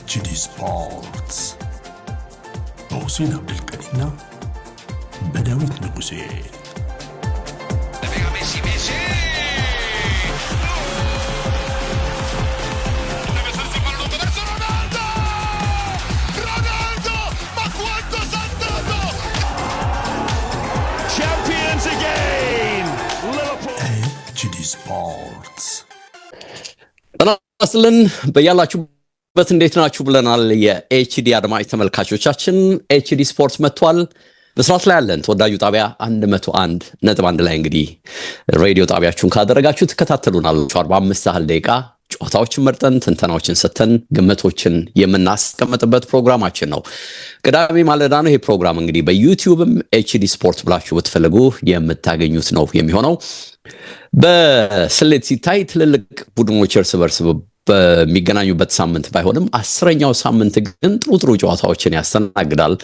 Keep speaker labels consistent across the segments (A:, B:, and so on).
A: HD ስፖርትስ በሁሴን አብዱልቀኒና በዳዊት ንጉሴ HD ስፖርትስ
B: አስለን በያላችሁበት እንዴት ናችሁ ብለናል። የኤችዲ አድማጭ ተመልካቾቻችን ኤችዲ ስፖርትስ መጥቷል። በስራት ላይ ያለን ተወዳጁ ጣቢያ 101.1 ላይ እንግዲህ ሬዲዮ ጣቢያችሁን ካደረጋችሁ ተከታተሉናላችሁ። 45 ያህል ደቂቃ ጨዋታዎችን መርጠን ትንተናዎችን ሰጥተን ግምቶችን የምናስቀምጥበት ፕሮግራማችን ነው። ቅዳሜ ማለዳ ነው ይሄ ፕሮግራም። እንግዲህ በዩቲዩብም ኤችዲ ስፖርት ብላችሁ ብትፈልጉ የምታገኙት ነው የሚሆነው። በስሌት ሲታይ ትልልቅ ቡድኖች እርስ በርስ በሚገናኙበት ሳምንት ባይሆንም 10ኛው ሳምንት ግን ጥሩ ጨዋታዎችን ያስተናግዳል።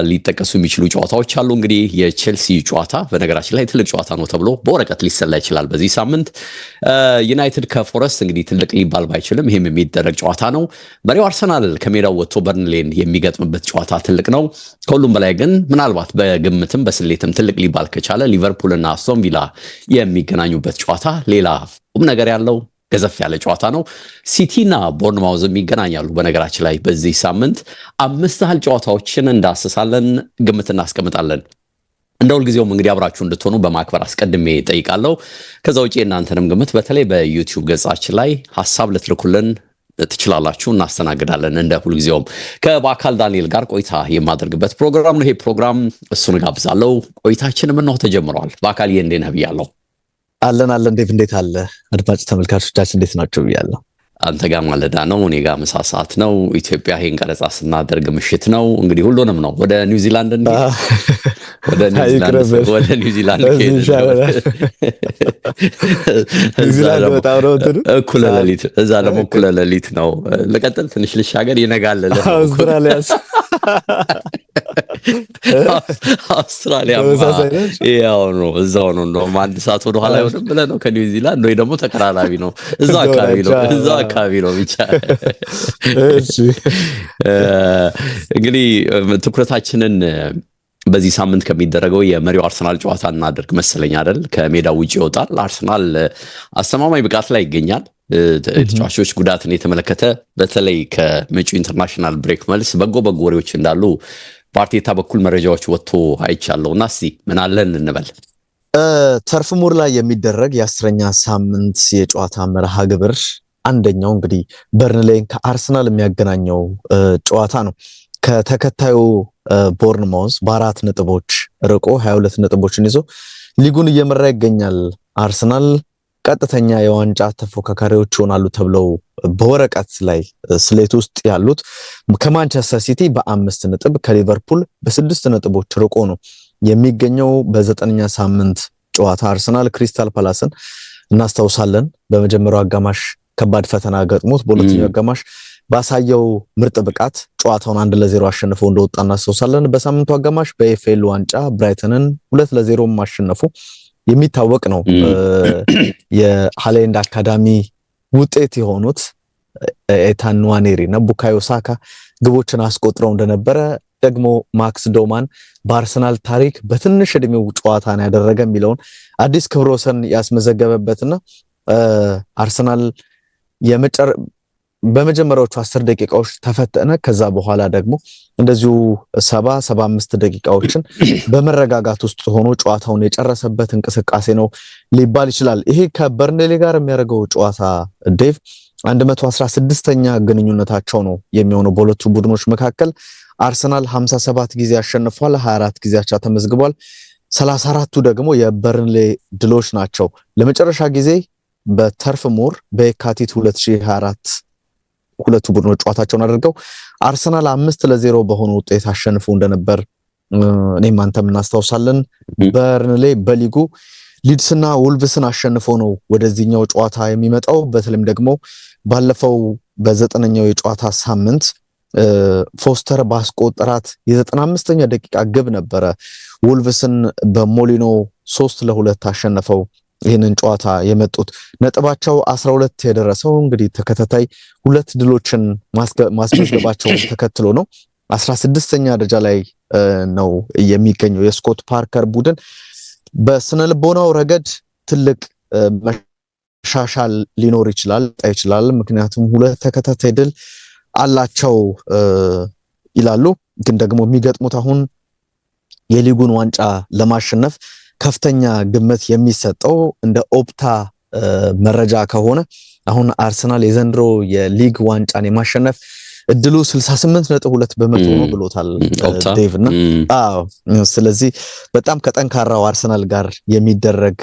B: ሊጠቀሱ የሚችሉ ጨዋታዎች አሉ። እንግዲህ የቼልሲ ጨዋታ በነገራችን ላይ ትልቅ ጨዋታ ነው ተብሎ በወረቀት ሊሰላ ይችላል። በዚህ ሳምንት ዩናይትድ ከፎረስት እንግዲህ ትልቅ ሊባል ባይችልም ይሄም የሚደረግ ጨዋታ ነው። መሪው አርሰናል ከሜዳው ወጥቶ በርንሌን የሚገጥምበት ጨዋታ ትልቅ ነው። ከሁሉም በላይ ግን ምናልባት በግምትም በስሌትም ትልቅ ሊባል ከቻለ ሊቨርፑልና አስቶን ቪላ የሚገናኙበት ጨዋታ ሌላ ቁም ነገር ያለው ገዘፍ ያለ ጨዋታ ነው። ሲቲና ቦርንማውዝም ይገናኛሉ። በነገራችን ላይ በዚህ ሳምንት 5 ያህል ጨዋታዎችን እንዳስሳለን፣ ግምት እናስቀምጣለን። እንደ ሁልጊዜውም እንግዲህ አብራችሁ እንድትሆኑ በማክበር አስቀድሜ ጠይቃለሁ። ከዛ ውጪ እናንተንም ግምት በተለይ በዩቲዩብ ገጻችን ላይ ሐሳብ ልትልኩልን ትችላላችሁ፣ እናስተናግዳለን። እንደ ሁልጊዜውም ከባካል ዳንኤል ጋር ቆይታ የማደርግበት ፕሮግራም ነው ይሄ ፕሮግራም። እሱን ጋብዛለሁ። ቆይታችንም ነው ተጀምሯል። ባካል እንዴት ነህ ብያለሁ።
C: አለን ዴቭ፣ እንዴት አለ? አድማጭ ተመልካቾቻችን እንዴት ናቸው ብያለሁ።
B: አንተ ጋር ማለዳ ነው፣ እኔ ጋር ምሳ ሰዓት ነው። ኢትዮጵያ ይሄን ቀረጻ ስናደርግ ምሽት ነው። እንግዲህ ሁሉንም ነው ወደ ኒውዚላንድ ኒውዚላንድ እኩለ ሌሊት፣ እዛ ደግሞ እኩለ ሌሊት ነው። ልቀጥል ትንሽ ልሻገር፣ ይነጋል። አውስትራሊያ ያው ነው፣ እዛው ነው። እንደውም አንድ ሰዓት ወደ ኋላ አይሆንም ብለህ ነው ከኒውዚላንድ፣ ወይ ደግሞ ተቀራራቢ ነው። እዛ አካባቢ ነው ብቻ። እሺ እንግዲህ ትኩረታችንን በዚህ ሳምንት ከሚደረገው የመሪው አርሰናል ጨዋታ እናደርግ መሰለኝ አይደል? ከሜዳው ውጪ ይወጣል። አርሰናል አስተማማኝ ብቃት ላይ ይገኛል። ተጫዋቾች ጉዳትን የተመለከተ በተለይ ከመጪው ኢንተርናሽናል ብሬክ መልስ በጎ ወሬዎች እንዳሉ በአርቴታ በኩል መረጃዎች ወጥቶ አይቻለሁና እስቲ ምን አለን እንበል።
C: ተርፍ ሙር ላይ የሚደረግ የ10ኛ ሳምንት የጨዋታ መርሃ ግብር አንደኛው እንግዲህ በርንሌይን ከአርሰናል የሚያገናኘው ጨዋታ ነው። ከተከታዩ ቦርንማውዝ በ4 ነጥቦች ርቆ 22 ነጥቦችን ይዞ ሊጉን እየመራ ይገኛል። አርሰናል ቀጥተኛ የዋንጫ ተፎካካሪዎች ይሆናሉ ተብለው በወረቀት ላይ ስሌት ውስጥ ያሉት ከማንቸስተር ሲቲ በ5 ነጥብ ከሊቨርፑል በ6 ነጥቦች ርቆ ነው የሚገኘው። በ9ኛ ሳምንት ጨዋታ አርሰናል ክሪስታል ፓላስን እናስታውሳለን። በመጀመሪያው አጋማሽ ከባድ ፈተና ገጥሞት በሁለተኛው አጋማሽ ባሳየው ምርጥ ብቃት ጨዋታውን 1-0 አሸንፎ እንደወጣ እናስታውሳለን። በሳምንቱ አጋማሽ በኤፍኤል ዋንጫ ብራይተንን 2-0 ማሸነፉ የሚታወቅ ነው። የሃላንድ አካዳሚ ውጤት የሆኑት ኤታን ንዋኔሪ እና ቡካዮ ሳካ ግቦችን አስቆጥረው እንደነበረ ደግሞ ማክስ ዶማን በአርሰናል ታሪክ በትንሽ እድሜው ጨዋታን ያደረገ የሚለውን አዲስ ክብረ ወሰን ያስመዘገበበትና አርሰናል በመጀመሪያዎቹ 10 ደቂቃዎች ተፈተነ። ከዛ በኋላ ደግሞ እንደዚሁ 75 ደቂቃዎችን በመረጋጋት ውስጥ ሆኖ ጨዋታውን የጨረሰበት እንቅስቃሴ ነው ሊባል ይችላል። ይሄ ከበርንሌ ጋር የሚያደርገው ጨዋታ ዴቭ 116ኛ ግንኙነታቸው ነው የሚሆነው በሁለቱ ቡድኖች መካከል። አርሰናል 57 ጊዜ አሸንፏል፣ 24 ጊዜ አቻ ተመዝግቧል። 34ቱ ደግሞ የበርንሌ ድሎች ናቸው። ለመጨረሻ ጊዜ በተርፍ ሙር በየካቲት 2024 ሁለቱ ቡድኖች ጨዋታቸውን አድርገው አርሰናል 5-0 በሆነ ውጤት አሸንፎ እንደነበር እኔም አንተም እናስታውሳለን። በርንሌ በሊጉ ሊድስና ውልቭስን አሸንፎ ነው ወደዚህኛው ጨዋታ የሚመጣው። በተለይም ደግሞ ባለፈው በ9ኛው የጨዋታ ሳምንት ፎስተር ባስቆጠራት የ95ኛ ደቂቃ ግብ ነበረ ውልቭስን በሞሊኖ 3-2 አሸነፈው ይህንን ጨዋታ የመጡት። ነጥባቸው 12 የደረሰው እንግዲህ ተከታታይ 2 ድሎችን ማስመዝገባቸውን ተከትሎ ነው። 16ኛ ደረጃ ላይ ነው የሚገኘው የስኮት ፓርከር ቡድን። በስነ ልቦናው ረገድ ትልቅ መሻሻል ሊኖር ይችላል። ምክንያቱም 2 ተከታታይ ድል አላቸው ይላሉ። ግን ደግሞ የሚገጥሙት አሁን የሊጉን ዋንጫ ለማሸነፍ ከፍተኛ ግምት የሚሰጠው እንደ ኦፕታ መረጃ ከሆነ አሁን አርሰናል የዘንድሮ የሊግ ዋንጫን የማሸነፍ እድሉ 68.2% ነው ብሎታል ዴቭ እና ስለዚህ በጣም ከጠንካራው አርሰናል ጋር የሚደረግ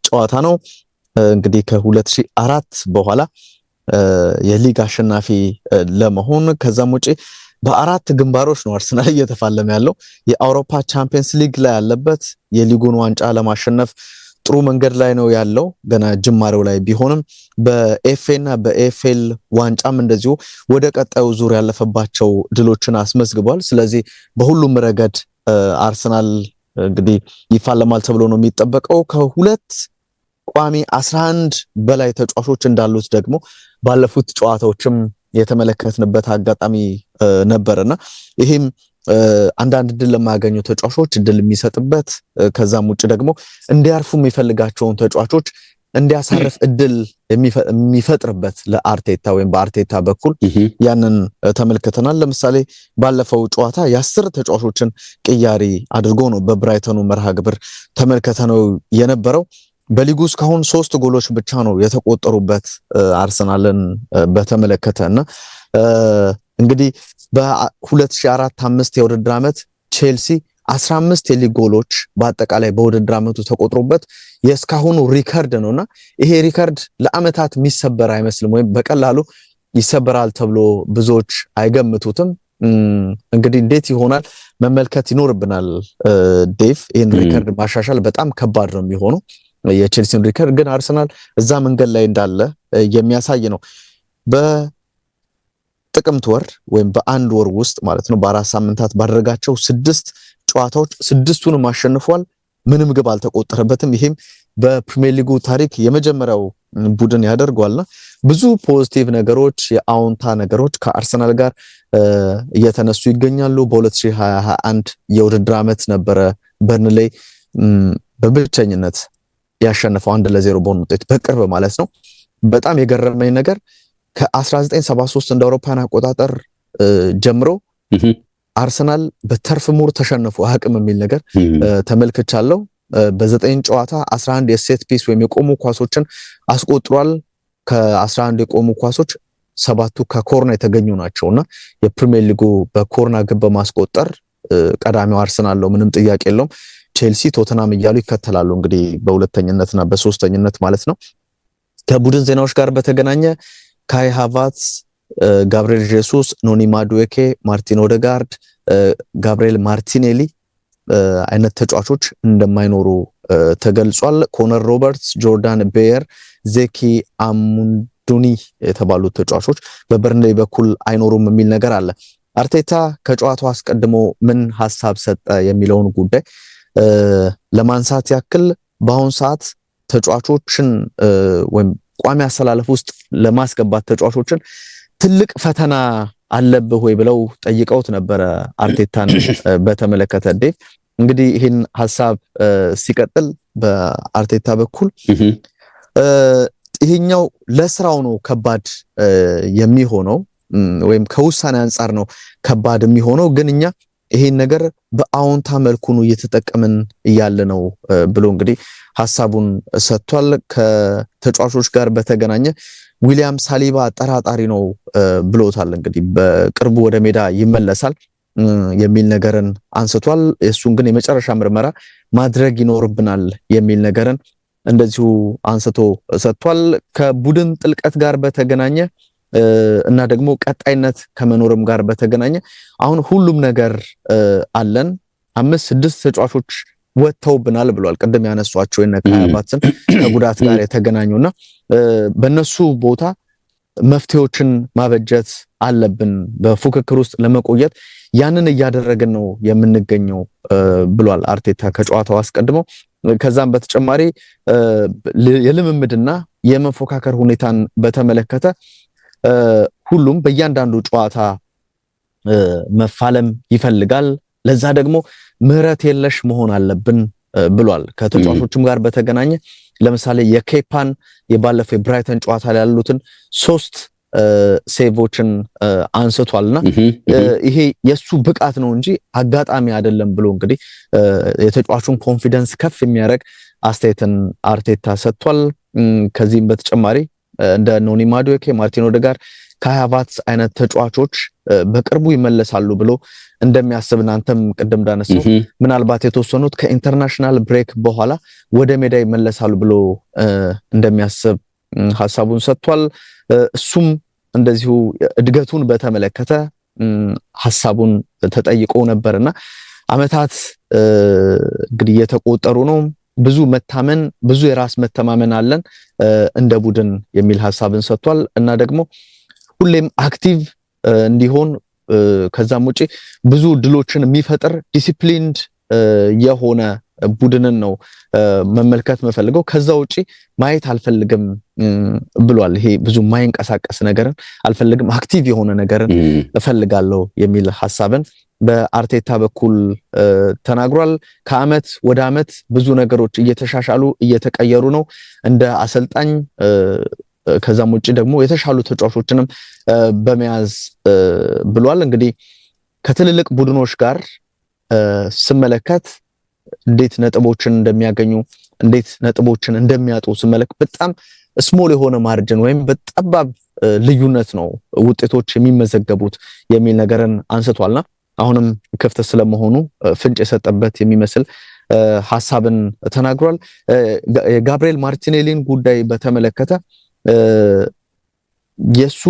C: ጨዋታ ነው። እንግዲህ ከ2004 በኋላ የሊግ አሸናፊ ለመሆን ከዛም ውጪ በ4 ግንባሮች ነው አርሰናል እየተፋለመ ያለው። የአውሮፓ ቻምፒየንስ ሊግ ላይ ያለበት የሊጉን ዋንጫ ለማሸነፍ ጥሩ መንገድ ላይ ነው ያለው፣ ገና ጅማሬው ላይ ቢሆንም በኤፍኤ እና በኤፍኤል ዋንጫም እንደዚሁ ወደ ቀጣዩ ዙር ያለፈባቸው ድሎችን አስመዝግቧል። ስለዚህ በሁሉም ረገድ አርሰናል እንግዲህ ይፋለማል ተብሎ ነው የሚጠበቀው። ከሁለት ቋሚ 11 በላይ ተጫዋቾች እንዳሉት ደግሞ ባለፉት ጨዋታዎችም የተመለከትንበት አጋጣሚ ነበርና ይሄም አንዳንድ ድል ለማያገኙ ተጫዋቾች ድል የሚሰጥበት ከዛም ውጭ ደግሞ እንዲያርፉ የሚፈልጋቸውን ተጫዋቾች እንዲያሳርፍ እድል የሚፈጥርበት ለአርቴታ ወይም በአርቴታ በኩል ያንን ተመልክተናል። ለምሳሌ ባለፈው ጨዋታ የ10 ተጫዋቾችን ቅያሪ አድርጎ ነው በብራይተኑ መርሃ ግብር ተመልክተነው የነበረው። በሊጉ እስካሁን 3 ጎሎች ብቻ ነው የተቆጠሩበት አርሰናልን በተመለከተና እንግዲህ በ2004-5 የውድድር ዓመት ቼልሲ 15 የሊግ ጎሎች በአጠቃላይ በውድድር ዓመቱ ተቆጥሮበት የእስካሁኑ ሪከርድ ነውና ይሄ ሪከርድ ለአመታት የሚሰበር አይመስልም ወይም በቀላሉ ይሰበራል ተብሎ ብዙዎች አይገምቱትም። እንግዲህ እንዴት ይሆናል መመልከት ይኖርብናል ዴቭ። ይሄን ሪከርድ ማሻሻል በጣም ከባድ ነው የሚሆነው። የቼልሲን ሪከርድ ግን አርሰናል እዛ መንገድ ላይ እንዳለ የሚያሳይ ነው። በጥቅምት ወር ወይም በአንድ ወር ውስጥ ማለት ነው በ4 ሳምንታት ባደረጋቸው 6 ጨዋታዎች 6ቱንም አሸንፏል። ምንም ግብ አልተቆጠረበትም። ይሄም በፕሪሚየር ሊጉ ታሪክ የመጀመሪያው ቡድን ያደርገዋልና ብዙ ፖዚቲቭ ነገሮች የአውንታ ነገሮች ከአርሰናል ጋር እየተነሱ ይገኛሉ። በ2021 የውድድር ዓመት ነበረ በርንሌይ በብቸኝነት ያሸነፈው 1-0 በሆነ ውጤት በቅርብ ማለት ነው። በጣም የገረመኝ ነገር ከ1973 እንደ አውሮፓውያን አቆጣጠር ጀምሮ አርሰናል በተርፍ ሙር ተሸንፎ አቅም የሚል ነገር ተመልክቻለሁ። በ9 ጨዋታ 11 የሴት ፒስ ወይም የቆሙ ኳሶችን አስቆጥሯል። ከ11 የቆሙ ኳሶች 7ቱ ከኮርና የተገኙ ናቸውና የፕሪሚየር ሊጉ በኮርና ግብ በማስቆጠር ቀዳሚው አርሰናል ነው፣ ምንም ጥያቄ የለውም። ቼልሲ፣ ቶተናም እያሉ ይከተላሉ እንግዲህ በሁለተኝነትና በሶስተኝነት ማለት ነው። ከቡድን ዜናዎች ጋር በተገናኘ ካይ ሃቨርትዝ፣ ጋብሪኤል ጄሱስ፣ ኖኒ ማዱዌኬ፣ ማርቲን ኦዴጋርድ፣ ጋብሪኤል ማርቲኔሊ አይነት ተጫዋቾች እንደማይኖሩ ተገልጿል። ኮነር ሮበርትስ፣ ጆርዳን ቤየር፣ ዜኪ አሙንዱኒ የተባሉት ተጫዋቾች በበርንሌይ በኩል አይኖሩም የሚል ነገር አለ። አርቴታ ከጨዋታው አስቀድሞ ምን ሐሳብ ሰጠ የሚለውን ጉዳይ ለማንሳት ያክል በአሁን ሰዓት ተጫዋቾችን ወይም ቋሚ አሰላለፍ ውስጥ ለማስገባት ተጫዋቾችን ትልቅ ፈተና አለብህ ወይ ብለው ጠይቀውት ነበረ አርቴታን በተመለከተ ዴቭ። እንግዲህ ይህን ሐሳብ ሲቀጥል በአርቴታ በኩል ይሄኛው ለስራው ነው ከባድ የሚሆነው ወይም ከውሳኔ አንጻር ነው ከባድ የሚሆነው፣ ግን እኛ ይሄን ነገር በአዎንታ መልኩ ነው እየተጠቀምን እያለ ነው ብሎ እንግዲህ ሐሳቡን ሰጥቷል። ከተጫዋቾች ጋር በተገናኘ ዊሊያም ሳሊባ አጠራጣሪ ነው ብሎታል። እንግዲህ በቅርቡ ወደ ሜዳ ይመለሳል የሚል ነገርን አንስቷል። እሱን ግን የመጨረሻ ምርመራ ማድረግ ይኖርብናል የሚል ነገርን እንደዚሁ አንስቶ ሰጥቷል። ከቡድን ጥልቀት ጋር በተገናኘ እና ደግሞ ቀጣይነት ከመኖርም ጋር በተገናኘ አሁን ሁሉም ነገር አለን። 5-6 ተጫዋቾች ወጥተውብናል ብሏል። ቅድም ያነሷቸው የነ ካይ ሃቨርትዝን ከጉዳት ጋር የተገናኙና በነሱ ቦታ መፍትሄዎችን ማበጀት አለብን በፉክክር ውስጥ ለመቆየት ያንን እያደረግን ነው የምንገኘው ብሏል አርቴታ ከጨዋታው አስቀድሞ። ከዛም በተጨማሪ የልምምድና የመፎካከር ሁኔታን በተመለከተ ሁሉም በእያንዳንዱ ጨዋታ መፋለም ይፈልጋል፣ ለዛ ደግሞ ምህረት የለሽ መሆን አለብን ብሏል። ከተጫዋቾችም ጋር በተገናኘ ለምሳሌ የኬፓን የባለፈው ብራይተን ጨዋታ ላይ ያሉትን 3 ሴቮችን አንስቷልና ይሄ የሱ ብቃት ነው እንጂ አጋጣሚ አይደለም ብሎ እንግዲህ የተጫዋቹን ኮንፊደንስ ከፍ የሚያደርግ አስተያየትን አርቴታ ሰጥቷል። ከዚህም በተጨማሪ እንደ ኖኒ ማዱዌኬ፣ ማርቲን ኦዴጋርድ፣ ካይ ሃቨርትዝ አይነት ተጫዋቾች በቅርቡ ይመለሳሉ ብሎ እንደሚያስብ እናንተም ቅድም እንዳነሳው ምናልባት የተወሰኑት ከኢንተርናሽናል ብሬክ በኋላ ወደ ሜዳ ይመለሳሉ ብሎ እንደሚያስብ ሐሳቡን ሰጥቷል። እሱም እንደዚሁ እድገቱን በተመለከተ ሐሳቡን ተጠይቆ ነበርና አመታት እንግዲህ የተቆጠሩ ነው፣ ብዙ መታመን ብዙ የራስ መተማመን አለን እንደ ቡድን የሚል ሐሳብን ሰጥቷል እና ደግሞ ሁሌም አክቲቭ እንዲሆን ከዛም ውጪ ብዙ ድሎችን የሚፈጥር ዲሲፕሊንድ የሆነ ቡድንን ነው መመልከት መፈልገው፣ ከዛ ውጪ ማየት አልፈልግም ብሏል። ይሄ ብዙ ማይንቀሳቀስ ነገርን አልፈልግም፣ አክቲቭ የሆነ ነገርን እፈልጋለሁ የሚል ሐሳብን በአርቴታ በኩል ተናግሯል። ከአመት ወደ አመት ብዙ ነገሮች እየተሻሻሉ እየተቀየሩ ነው እንደ አሰልጣኝ። ከዛም ውጪ ደግሞ የተሻሉ ተጫዋቾችንም በመያዝ ብሏል። እንግዲህ ከትልልቅ ቡድኖች ጋር ስመለከት እንዴት ነጥቦችን እንደሚያገኙ እንዴት ነጥቦችን እንደሚያጡ ስመለከት በጣም ስሞል የሆነ ማርጅን ወይም በጠባብ ልዩነት ነው ውጤቶች የሚመዘገቡት የሚል ነገርን አንስቷልና አሁንም ክፍት ስለመሆኑ ፍንጭ የሰጠበት የሚመስል ሐሳብን ተናግሯል። ጋብሪኤል ማርቲኔሊን ጉዳይ በተመለከተ የሱ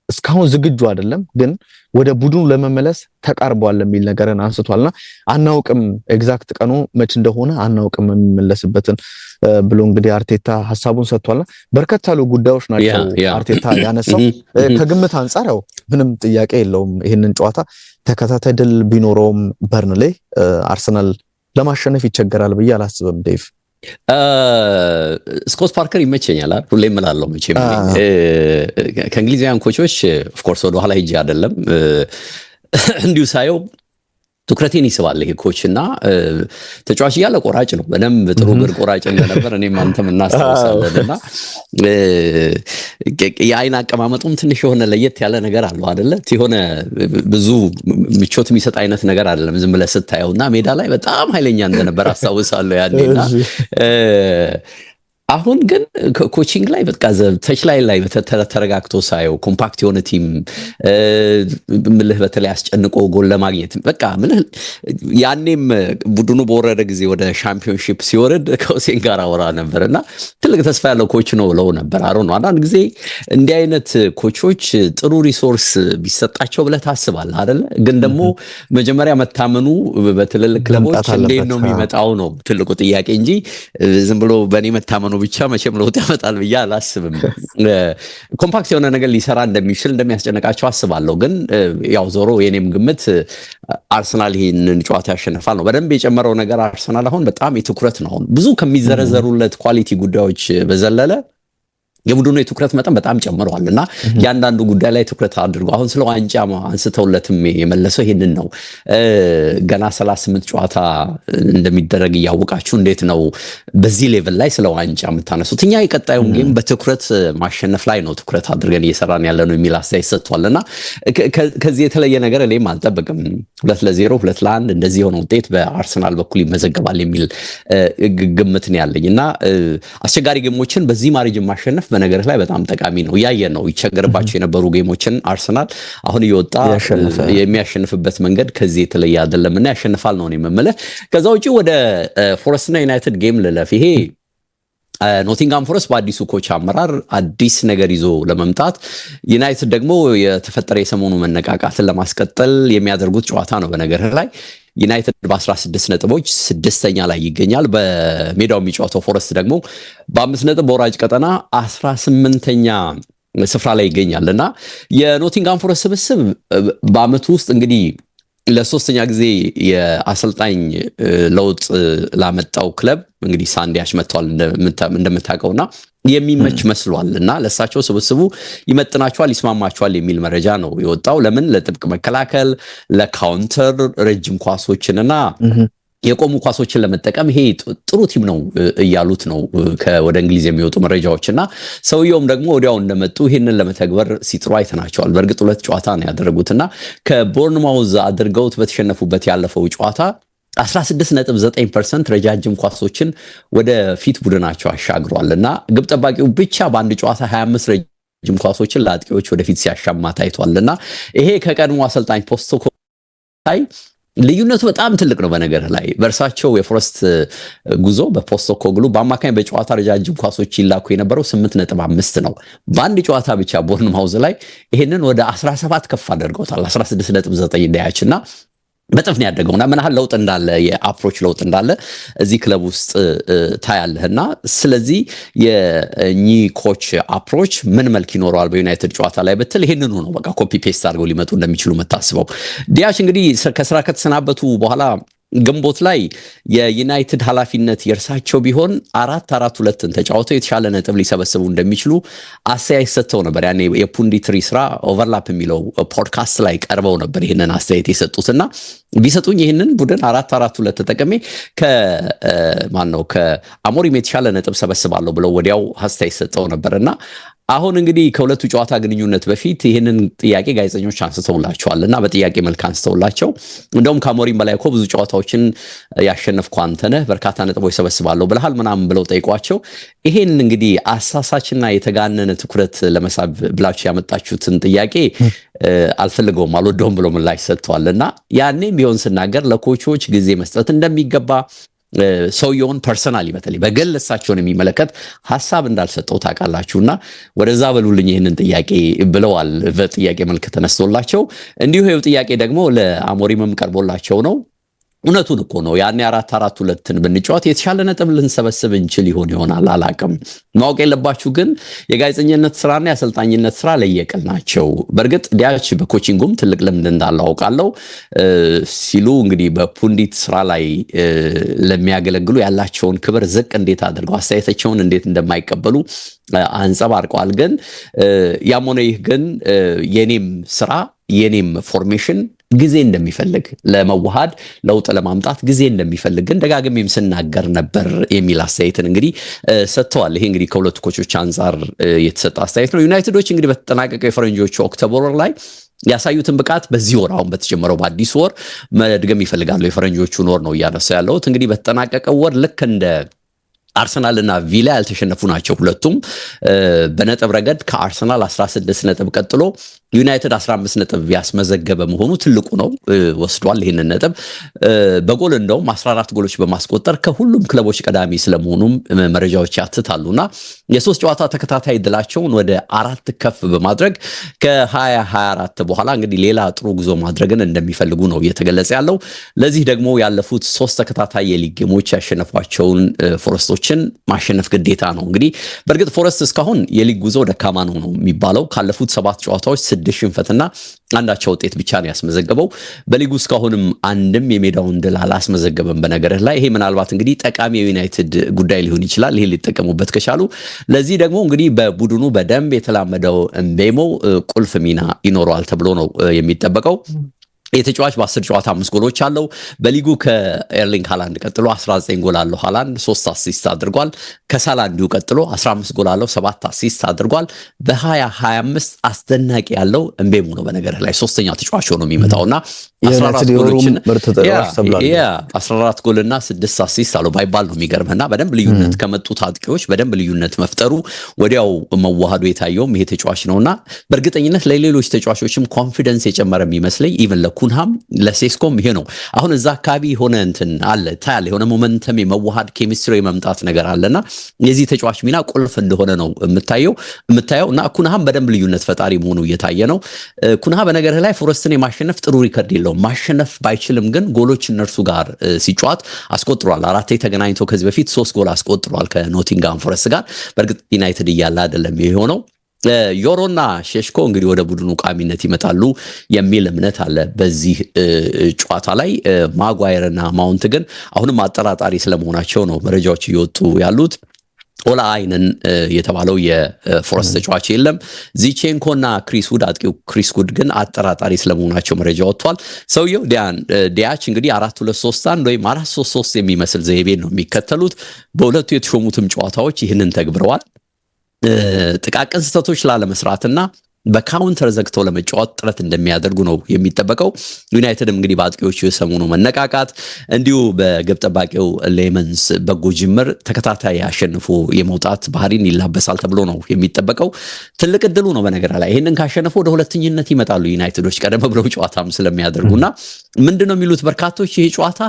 C: እስካሁን ዝግጁ አይደለም፣ ግን ወደ ቡድኑ ለመመለስ ተቃርቧል የሚል ነገርን አንስቷልና አናውቅም፣ ኤግዛክት ቀኑ መች እንደሆነ አናውቅም የሚመለስበትን ብሎ እንግዲህ አርቴታ ሐሳቡን ሰጥቷልና በርከት ያሉ ጉዳዮች ናቸው አርቴታ ያነሳው። ከግምት አንፃር ያው ምንም ጥያቄ የለውም ይህንን ጨዋታ ተከታታይ ድል ቢኖረውም በርንሌ አርሰናል ለማሸነፍ ይቸገራል ብዬ አላስብም። ዴቭ
B: ስኮት ፓርከር ይመቸኛል ሁሌም እላለሁ። መቼም ከእንግሊዛውያን ኮቾች ኦፍ ኮርስ ወደ ኋላ ሂጄ አይደለም እንዲሁ ሳየው ትኩረቴን ይስባል ይሄ ኮችና ተጫዋች እያለ ቆራጭ ነው። በደንብ ጥሩ እግር ቆራጭ እንደነበር እኔም አንተም እናስታውሳለንና የአይን አቀማመጡም ትንሽ የሆነ ለየት ያለ ነገር አለው አይደለ? የሆነ ብዙ ምቾት የሚሰጥ አይነት ነገር አይደለም ዝም ብለህ ስታየውና ሜዳ ላይ በጣም ኃይለኛ እንደነበር አስታውሳለሁ ያኔና አሁን ግን ኮቺንግ ላይ በቃ ተች ላይ ተረጋግቶ ሳየው ኮምፓክት የሆነ ቲም ምልህ በተለይ አስጨንቆ ጎል ለማግኘት በቃ ምልህ ያኔም ቡድኑ በወረደ ጊዜ ወደ ሻምፒዮንሺፕ ሲወርድ ከሁሴን ጋር አወራ ነበርና ትልቅ ተስፋ ያለው ኮች ነው ብለው ነበር። አሮን አንዳንድ ጊዜ እንዲህ አይነት ኮቾች ጥሩ ሪሶርስ ቢሰጣቸው ብለህ ታስባለህ አይደለ? ግን ደግሞ መጀመሪያ መታመኑ በትልልቅ ክለቦች እንዴት ነው የሚመጣው ነው ትልቁ ጥያቄ እንጂ ዝም ብሎ በእኔ መታመኑ ብቻ መቼም ለውጥ ያመጣል ብዬ አላስብም። ኮምፓክት የሆነ ነገር ሊሰራ እንደሚችል እንደሚያስጨንቃቸው አስባለሁ። ግን ያው ዞሮ የኔም ግምት አርሰናል ይህንን ጨዋታ ያሸንፋል ነው። በደንብ የጨመረው ነገር አርሰናል አሁን በጣም የትኩረት ነው። አሁን ብዙ ከሚዘረዘሩለት ኳሊቲ ጉዳዮች በዘለለ የቡድኑ የትኩረት መጠን በጣም ጨምሯል እና ያንዳንዱ ጉዳይ ላይ ትኩረት አድርጎ አሁን ስለ ዋንጫ አንስተውለትም የመለሰው ይሄንን ነው። ገና 38 ጨዋታ እንደሚደረግ እያወቃችሁ እንዴት ነው በዚህ ሌቭል ላይ ስለ ዋንጫ የምታነሱት? እኛ የቀጣዩን ጌም በትኩረት ማሸነፍ ላይ ነው ትኩረት አድርገን እየሰራን ያለ ነው የሚል አስተያየት ሰጥቷልና ከዚህ የተለየ ነገር እኔም አልጠብቅም። 2-0 2-1 እንደዚህ የሆነ ውጤት በአርሰናል በኩል ይመዘገባል የሚል ግምት ነው ያለኝ እና አስቸጋሪ ጌሞችን በዚህ ማርጅን ማሸነፍ በነገርህ ላይ በጣም ጠቃሚ ነው። ያየን ነው ይቸገርባቸው የነበሩ ጌሞችን አርሰናል አሁን እየወጣ የሚያሸንፍበት መንገድ ከዚህ የተለየ አይደለምና ያሸንፋል ነው የምመለህ። ከዛ ውጪ ወደ ፎረስትና ዩናይትድ ጌም ልለፍ። ይሄ ኖቲንጋም ፎረስት በአዲሱ ኮች አመራር አዲስ ነገር ይዞ ለመምጣት ዩናይትድ ደግሞ የተፈጠረ የሰሞኑ መነቃቃትን ለማስቀጠል የሚያደርጉት ጨዋታ ነው። በነገርህ ላይ ዩናይትድ በ16 ነጥቦች 6ኛ ላይ ይገኛል። በሜዳው የሚጫወተው ፎረስት ደግሞ በ5 ነጥብ በወራጅ ቀጠና 18ኛ ስፍራ ላይ ይገኛልና የኖቲንጋም ፎረስት ስብስብ በአመቱ ውስጥ እንግዲህ ለሶስተኛ ጊዜ የአሰልጣኝ ለውጥ ላመጣው ክለብ እንግዲህ ሳንዲያች መጥቷል እንደምታውቀውና የሚመች መስሏልና ለሳቸው ስብስቡ ይመጥናቸዋል ይስማማቸዋል የሚል መረጃ ነው የወጣው። ለምን ለጥብቅ መከላከል፣ ለካውንተር ረጅም ኳሶችንና የቆሙ ኳሶችን ለመጠቀም ይሄ ጥሩ ቲም ነው እያሉት ነው ወደ እንግሊዝ የሚወጡ መረጃዎችና ሰውየውም ደግሞ ወዲያው እንደመጡ ይሄንን ለመተግበር ሲጥሩ አይተናቸዋል። በእርግጥ 2 ጨዋታ ነው ያደረጉትና ከቦርንማውዝ አድርገውት በተሸነፉበት ያለፈው ጨዋታ 16.9% ረጃጅም ኳሶችን ወደ ፊት ቡድናቸው አሻግሯልና ግብ ጠባቂው ብቻ በአንድ ጨዋታ 25 ረጅም ኳሶችን ለአጥቂዎች ወደፊት ሲያሻማ ታይቷልና ይሄ ከቀድሞ አሰልጣኝ ፖስቶኮግሉ ልዩነቱ በጣም ትልቅ ነው። በነገር ላይ በእርሳቸው የፎረስት ጉዞ በፖስቶኮግሉ በአማካኝ በጨዋታ ረጃጅም ኳሶች ይላኩ የነበረው 8.5 ነው። በአንድ ጨዋታ ብቻ ቦርንማውዝ ላይ ይሄንን ወደ 17 ከፍ አድርገውታል። 16.9 ዳያችና በጥፍ ነው ያደገውና ምን ያህል ለውጥ እንዳለ የአፕሮች ለውጥ እንዳለ እዚህ ክለብ ውስጥ ታያለህና ስለዚህ የኚህ ኮች አፕሮች ምን መልክ ይኖረዋል በዩናይትድ ጨዋታ ላይ ብትል ይሄንኑ ነው በቃ ኮፒ ፔስት አድርገው ሊመጡ እንደሚችሉ መታስበው። ዲያሽ እንግዲህ ከስራ ከተሰናበቱ በኋላ ግንቦት ላይ የዩናይትድ ኃላፊነት የእርሳቸው ቢሆን 4-4-2ን ተጫውተው የተሻለ ነጥብ ሊሰበስቡ እንደሚችሉ አስተያየት ሰጥተው ነበር። ያኔ የፑንዲትሪ ስራ ኦቨርላፕ የሚለው ፖድካስት ላይ ቀርበው ነበር ይህንን አስተያየት የሰጡትና ቢሰጡኝ ይህንን ቡድን 4-4-2 ተጠቅሜ ከአሞሪም የተሻለ ነጥብ ሰበስባለሁ ብለው ወዲያው አስተያየት ሰጥተው ነበርና አሁን እንግዲህ ከሁለቱ ጨዋታ ግንኙነት በፊት ይህንን ጥያቄ ጋዜጠኞች አንስተውላቸዋልና በጥያቄ መልክ አንስተውላቸው እንደውም ከአሞሪም በላይ እኮ ብዙ ጨዋታዎችን ያሸነፍኩ አንተ ነህ በርካታ ነጥቦች ሰበስባለሁ ብለሃል ምናምን ብለው ጠይቋቸው ይሄን እንግዲህ አሳሳችና የተጋነነ ትኩረት ለመሳብ ብላችሁ ያመጣችሁትን ጥያቄ አልፈልገውም አልወደውም ብሎ ምላሽ ሰጥተዋልና ያኔም ቢሆን ስናገር ለኮቾች ጊዜ መስጠት እንደሚገባ ሰውየውን ፐርሰናሊ በተለይ በግል እሳቸውን የሚመለከት ሐሳብ እንዳልሰጠው ታውቃላችሁና ወደዛ በሉልኝ ይሄንን ጥያቄ ብለዋል። በጥያቄ መልክ ተነስቶላቸው እንዲሁ ይሄው ጥያቄ ደግሞ ለአሞሪምም ቀርቦላቸው ነው። እውነቱን እኮ ነው ያኔ 4-4-2ን ብንጫወት የተሻለ ነጥብ ልንሰበስብ እንችል ይሆናል አላቅም። ማወቅ የለባችሁ ግን የጋዜጠኝነት ስራና የአሰልጣኝነት ስራ ለየቅል ናቸው። በእርግጥ ዲያች በኮቺንጉም ትልቅ ልምድ እንዳለው አውቃለሁ ሲሉ እንግዲህ በፑንዲት ስራ ላይ ለሚያገለግሉ ያላቸውን ክብር ዝቅ እንዴት አድርገው አስተያየታቸውን እንዴት እንደማይቀበሉ አንጸባርቀዋል። ግን ያም ሆነ ይህ ግን የኔም ስራ የኔም ፎርሜሽን ጊዜ እንደሚፈልግ ለመዋሃድ ለውጥ ለማምጣት ጊዜ እንደሚፈልግ ግን ደጋግሜም ስናገር ነበር የሚል አስተያየትን እንግዲህ ሰጥተዋል። ይሄ እንግዲህ ከሁለቱ ኮቾች አንፃር የተሰጠ አስተያየት ነው። ዩናይትዶች እንግዲህ በተጠናቀቀው የፈረንጆቹ ኦክቶበር ላይ ያሳዩትን ብቃት በዚህ ወር አሁን በተጀመረው በአዲስ ወር መድገም ይፈልጋሉ። የፈረንጆቹን ወር ነው እያነሳ ያለሁት። እንግዲህ በተጠናቀቀው ወር ልክ እንደ አርሰናል እና ቪላ ያልተሸነፉ ናቸው ሁለቱም። በነጥብ ረገድ ከአርሰናል 16 ነጥብ ቀጥሎ ዩናይትድ 15 ነጥብ ያስመዘገበ መሆኑ ትልቁ ነው። ወስዷል ይሄንን ነጥብ። በጎል እንደውም 14 ጎሎች በማስቆጠር ከሁሉም ክለቦች ቀዳሚ ስለመሆኑም መረጃዎች ያትታሉና የሶስት ጨዋታ ተከታታይ ድላቸውን ወደ 4 ከፍ በማድረግ ከ2024 በኋላ እንግዲህ ሌላ ጥሩ ጉዞ ማድረግን እንደሚፈልጉ ነው እየተገለጸ ያለው። ለዚህ ደግሞ ያለፉት 3 ተከታታይ የሊግ ጌሞች ያሸነፏቸውን ፎረስቶችን ማሸነፍ ግዴታ ነው። እንግዲህ በእርግጥ ፎረስት እስካሁን የሊግ ጉዞ ደካማ ነው የሚባለው። ካለፉት 7 ጨዋታዎች 6 ሽንፈትና አንዳቸው ውጤት ብቻ ነው ያስመዘገበው። በሊጉ እስካሁንም አንድም የሜዳውን ድል አላስመዘገበም። በነገርህ ላይ ይሄ ምናልባት እንግዲህ ጠቃሚ የዩናይትድ ጉዳይ ሊሆን ይችላል፣ ይሄ ሊጠቀሙበት ከቻሉ። ለዚህ ደግሞ እንግዲህ በቡድኑ በደንብ የተላመደው ኤምቤሞ ቁልፍ ሚና ይኖረዋል ተብሎ ነው የሚጠበቀው። የተጫዋች በ10 ጨዋታ 5 ጎሎች አለው። በሊጉ ከኤርሊንግ ሃላንድ ቀጥሎ 19 ጎል አለው ሃላንድ፣ 3 አሲስት አድርጓል። ከሳላ እንዲሁ ቀጥሎ 15 ጎል አለው፣ 7 አሲስት አድርጓል። በ2025 አስደናቂ ያለው ኤምቤሞ ነው። በነገርህ ላይ ሶስተኛው ተጫዋች ሆኖ የሚመጣውና 14 ጎልና 6 አሲስት አለው ባይባል ነው የሚገርምና በደንብ ልዩነት ከመጡት አጥቂዎች በደንብ ልዩነት መፍጠሩ ወዲያው መዋሃዱ የታየውም ይሄ ተጫዋች ነውና በእርግጠኝነት ለሌሎች ተጫዋቾችም ኮንፊደንስ የጨመረ የሚመስለኝ ኢቭን ለኩንሃም ለሴስኮም ይሄ ነው። አሁን እዛ አካባቢ ሆነ እንትን አለ ታያለ የሆነ ሞመንተም የመዋሃድ ኬሚስትሪ የመምጣት ነገር አለና የዚህ ተጫዋች ሚና ቁልፍ እንደሆነ ነው የምታየውና ኩንሃም በደንብ ልዩነት ፈጣሪ መሆኑ እየታየ ነው። ኩንሃ በነገርህ ላይ ፎረስትን የማሸነፍ ጥሩ ሪከርድ የለውም። ማሸነፍ ባይችልም ግን ጎሎች እነርሱ ጋር ሲጫወት አስቆጥሯል። 4 ተገናኝቶ ከዚህ በፊት 3 ጎል አስቆጥሯል ከኖቲንጋም ፎረስት ጋር። በእርግጥ ዩናይትድ እያለ አይደለም የሆነው። ዮሮና ሼሽኮ እንግዲህ ወደ ቡድኑ ቋሚነት ይመጣሉ የሚል እምነት አለ በዚህ ጨዋታ ላይ። ማጓየርና ማውንት ግን አሁንም አጠራጣሪ ስለመሆናቸው ነው መረጃዎች እየወጡ ያሉት። ኦላ አይነን የተባለው የፎረስት ተጫዋች የለም። ዚቼንኮና ክሪስ ውድ አጥቂው ክሪስ ውድ ግን አጠራጣሪ ስለመሆናቸው መረጃ ወጥቷል። ሰውየው ዲያች እንግዲህ 4-2-3-1 ወይም 4-3-3 የሚመስል ዘይቤን ነው የሚከተሉት። በሁለቱ የተሾሙትም ጨዋታዎች ይህንን ተግብረዋል። ጥቃቅን ስህተቶች ላለመስራትና በካውንተር ዘግተው ለመጫወት ጥረት እንደሚያደርጉ ነው የሚጠበቀው። ዩናይትድም እንግዲህ በአጥቂዎቹ የሰሞኑ መነቃቃት እንዲሁ በግብ ጠባቂው ሌመንስ በጎ ጅምር ተከታታይ አሸንፎ የመውጣት ባህሪን ይላበሳል ተብሎ ነው የሚጠበቀው። ትልቅ እድሉ ነው በነገር ላይ ይህንን ካሸነፉ ወደ ሁለተኝነት ይመጣሉ ዩናይትዶች ቀደም ብለው ጨዋታም ስለሚያደርጉና ምንድን ነው የሚሉት በርካቶች ይሄ ጨዋታ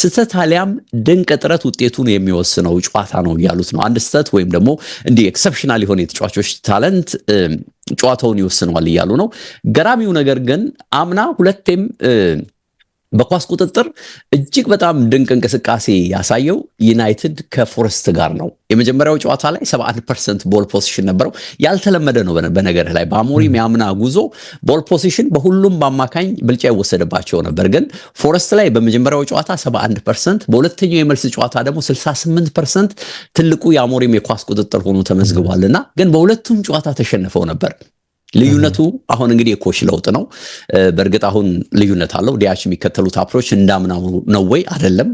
B: ስህተት አሊያም ድንቅ ጥረት ውጤቱን የሚወስነው ጨዋታ ነው እያሉት ነው። አንድ ስህተት ወይም ደግሞ እንዲህ ኤክሰፕሽናል የሆነ የተጫዋቾች ታለንት ጨዋታውን ይወስነዋል እያሉ ነው። ገራሚው ነገር ግን አምና ሁለቴም በኳስ ቁጥጥር እጅግ በጣም ድንቅ እንቅስቃሴ ያሳየው ዩናይትድ ከፎረስት ጋር ነው። የመጀመሪያው ጨዋታ ላይ 71% ቦል ፖዚሽን ነበረው። ያልተለመደ ነው በነገር ላይ በአሞሪም ያምና ጉዞ ቦል ፖዚሽን በሁሉም በአማካኝ ብልጫ ይወሰድባቸው ነበር። ግን ፎረስት ላይ በመጀመሪያው ጨዋታ 71%፣ በሁለተኛው የመልስ ጨዋታ ደግሞ 68% ትልቁ የአሞሪም የኳስ ቁጥጥር ሆኖ ተመዝግቧልና ግን በሁለቱም ጨዋታ ተሸንፈው ነበር። ልዩነቱ አሁን እንግዲህ የኮች ለውጥ ነው። በእርግጥ አሁን ልዩነት አለው። ዲያች የሚከተሉት አፕሮች እንዳምናው ነው ወይ አይደለም።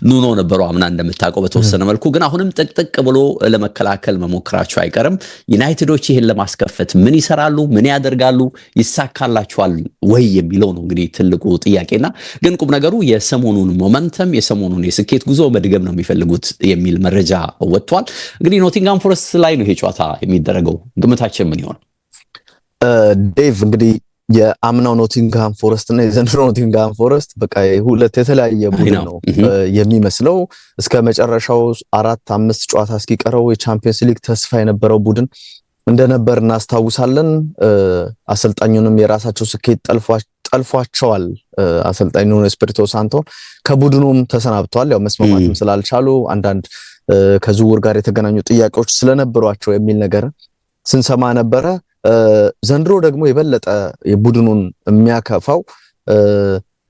B: ኑኖ ነበሩ አምና እንደምታውቀው በተወሰነ መልኩ፣ ግን አሁንም ጥቅጥቅ ብሎ ለመከላከል መሞከራቸው አይቀርም። ዩናይትዶች ይህን ለማስከፈት ምን ይሰራሉ? ምን ያደርጋሉ? ይሳካላቸዋል ወይ የሚለው ነው እንግዲህ ትልቁ ጥያቄና ግን ቁም ነገሩ የሰሞኑን ሞመንተም የሰሞኑን የስኬት ጉዞ መድገም ነው የሚፈልጉት የሚል መረጃ ወጥቷል። እንግዲህ ኖቲንጋም ፎረስት ላይ ነው ይሄ ጨዋታ የሚደረገው። ግምታችን ምን ይሆን?
C: ዴቭ እንግዲህ የአምናው ኖቲንግሃም ፎረስት እና የዘንድሮ ኖቲንግሃም ፎረስት በቃ ሁለት የተለያየ ቡድን ነው የሚመስለው። እስከ መጨረሻው 4-5 ጨዋታ እስኪቀረው የቻምፒየንስ ሊግ ተስፋ የነበረው ቡድን እንደነበር እናስታውሳለን። አሰልጣኙንም የራሳቸው ስኬት ጠልፏቸዋል። አሰልጣኙ ኤስፒሪቶ ሳንቶን ከቡድኑም ተሰናብተዋል። ያው መስማማትም ስላልቻሉ አንዳንድ ከዝውውር ጋር የተገናኙ ጥያቄዎች ስለነበሯቸው የሚል ነገር ስንሰማ ነበረ። ዘንድሮ ደግሞ የበለጠ የቡድኑን የሚያከፋው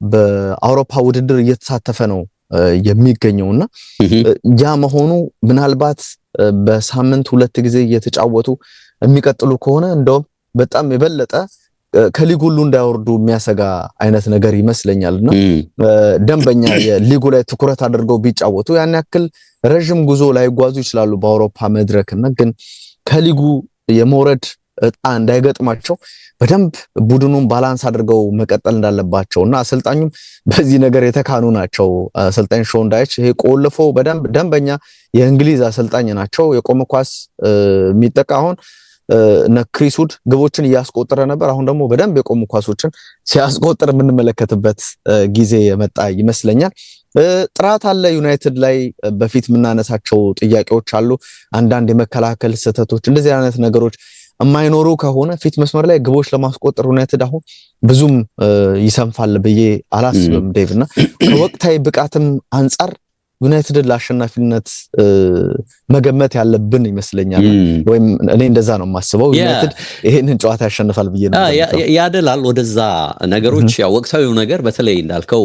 C: በአውሮፓ ውድድር እየተሳተፈ ነው የሚገኘውና ያ መሆኑ ምናልባት በሳምንት 2 ጊዜ እየተጫወቱ የሚቀጥሉ ከሆነ እንደውም በጣም የበለጠ ከሊጉ ሁሉ እንዳይወርዱ የሚያሰጋ አይነት ነገር ይመስለኛልና ደንበኛ የሊጉ ላይ ትኩረት አድርገው ቢጫወቱ ያን ያክል ረጅም ጉዞ ላይ ጓዙ ይችላሉ በአውሮፓ መድረክና ግን ከሊጉ የመውረድ እጣ እንዳይገጥማቸው በደንብ ቡድኑን ባላንስ አድርገው መቀጠል እንዳለባቸውና አሰልጣኙም በዚህ ነገር የተካኑ ናቸው። አሰልጣኝ ሾን ዳይች ይሄ ቆልፎ በደንብ ደንበኛ የእንግሊዝ አሰልጣኝ ናቸው። የቆመ ኳስ የሚጠቃ አሁን ክሪስ ውድ ግቦችን እያስቆጠረ ነበር። አሁን ደግሞ በደንብ የቆሙ ኳሶችን ሲያስቆጥር የምንመለከትበት ጊዜ የመጣ ይመስለኛል። ጥራት አለ ዩናይትድ ላይ በፊት የምናነሳቸው ጥያቄዎች አሉ። አንዳንድ የመከላከል ስህተቶች እንደዚህ አይነት ነገሮች የማይኖሩ ከሆነ ፊት መስመር ላይ ግቦች ለማስቆጠር ዩናይትድ አሁን ብዙም ይሰንፋል ብዬ አላስብም ዴቭ እና ከወቅታዊ ብቃትም አንጻር ዩናይትድን ለአሸናፊነት መገመት ያለብን ይመስለኛል። ወይም እኔ እንደዛ ነው የማስበው። ዩናይትድ ይሄንን ጨዋታ ያሸንፋል ብዬ ነው
B: ያደላል ወደዛ ነገሮች። ያው ወቅታዊው ነገር በተለይ እንዳልከው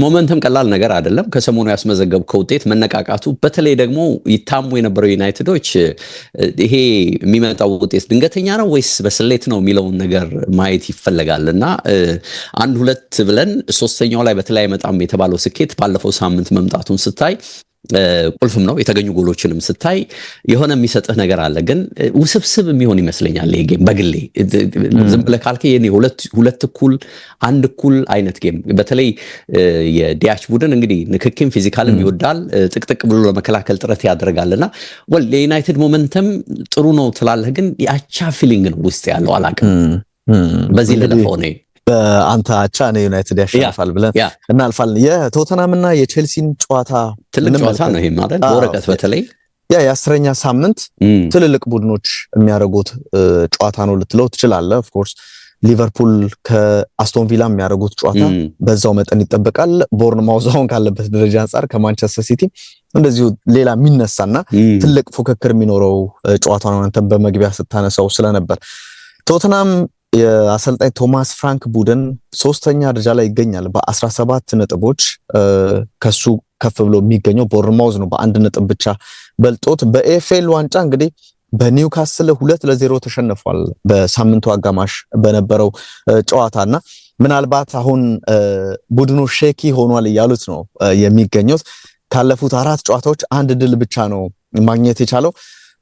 B: ሞመንተም ቀላል ነገር አይደለም። ከሰሞኑ ያስመዘገብከው ውጤት መነቃቃቱ፣ በተለይ ደግሞ ይታሙ የነበረው ዩናይትዶች ይሄ የሚመጣው ውጤት ድንገተኛ ነው ወይስ በስሌት ነው የሚለውን ነገር ማየት ይፈለጋልና 1-2 ብለን ሶስተኛው ላይ በተለይ መጣም የተባለው ስኬት ባለፈው ሳምንት መምጣቱን ስታይ ቁልፍም ነው። የተገኙ ጎሎችንም ስታይ የሆነ የሚሰጥህ ነገር አለ። ግን ውስብስብ የሚሆን ይመስለኛል ይሄ ጌም በግሌ ዝም ብለህ ካልከኝ የኔ ሁለት እኩል አንድ እኩል አይነት ጌም። በተለይ የዲያች ቡድን እንግዲህ ንክኪም ፊዚካልም ይወዳል፣ ጥቅጥቅ ብሎ ለመከላከል ጥረት ያደርጋልና የዩናይትድ ሞመንተም ጥሩ ነው ትላለህ። ግን ያቻ ፊሊንግ ነው ውስጥ ያለው አላውቅም። በዚህ ለለፈው ነው
C: አንተ አቻ ነው ዩናይትድ ያሸንፋል ብለን እናልፋለን። የቶተናምና የቼልሲን ጨዋታ
B: ትልቅ ጨዋታ ነው ይሄ ማለት በወረቀት በተለይ
C: የ10ኛ ሳምንት ትልልቅ ቡድኖች የሚያደርጉት ጨዋታ ነው ልትለው ትችላለህ። ኦፍ ኮርስ ሊቨርፑል ከአስቶን ቪላ የሚያደርጉት ጨዋታ በዛው መጠን ይጠበቃል። ቦርንማውዝ አሁን ካለበት ደረጃ አንጻር ከማንቸስተር ሲቲ እንደዚሁ ሌላ የሚነሳና ትልቅ ፉክክር የሚኖረው ጨዋታ ነው። አንተ በመግቢያ ስታነሳው ስለነበር ቶተናም የአሰልጣኝ ቶማስ ፍራንክ ቡድን 3ኛ ደረጃ ላይ ይገኛል በ17 ነጥቦች። ከሱ ከፍ ብሎ የሚገኘው ቦርንማውዝ ነው በ1 ነጥብ ብቻ በልጦት። በኤፍኤል ዋንጫ እንግዲህ በኒውካስል 2-0 ተሸንፏል በሳምንቱ አጋማሽ በነበረው ጨዋታና ምናልባት አሁን ቡድኑ ሼኪ ሆኗል እያሉት ነው የሚገኙት። ካለፉት 4 ጨዋታዎች 1 ድል ብቻ ነው ማግኘት የቻለው።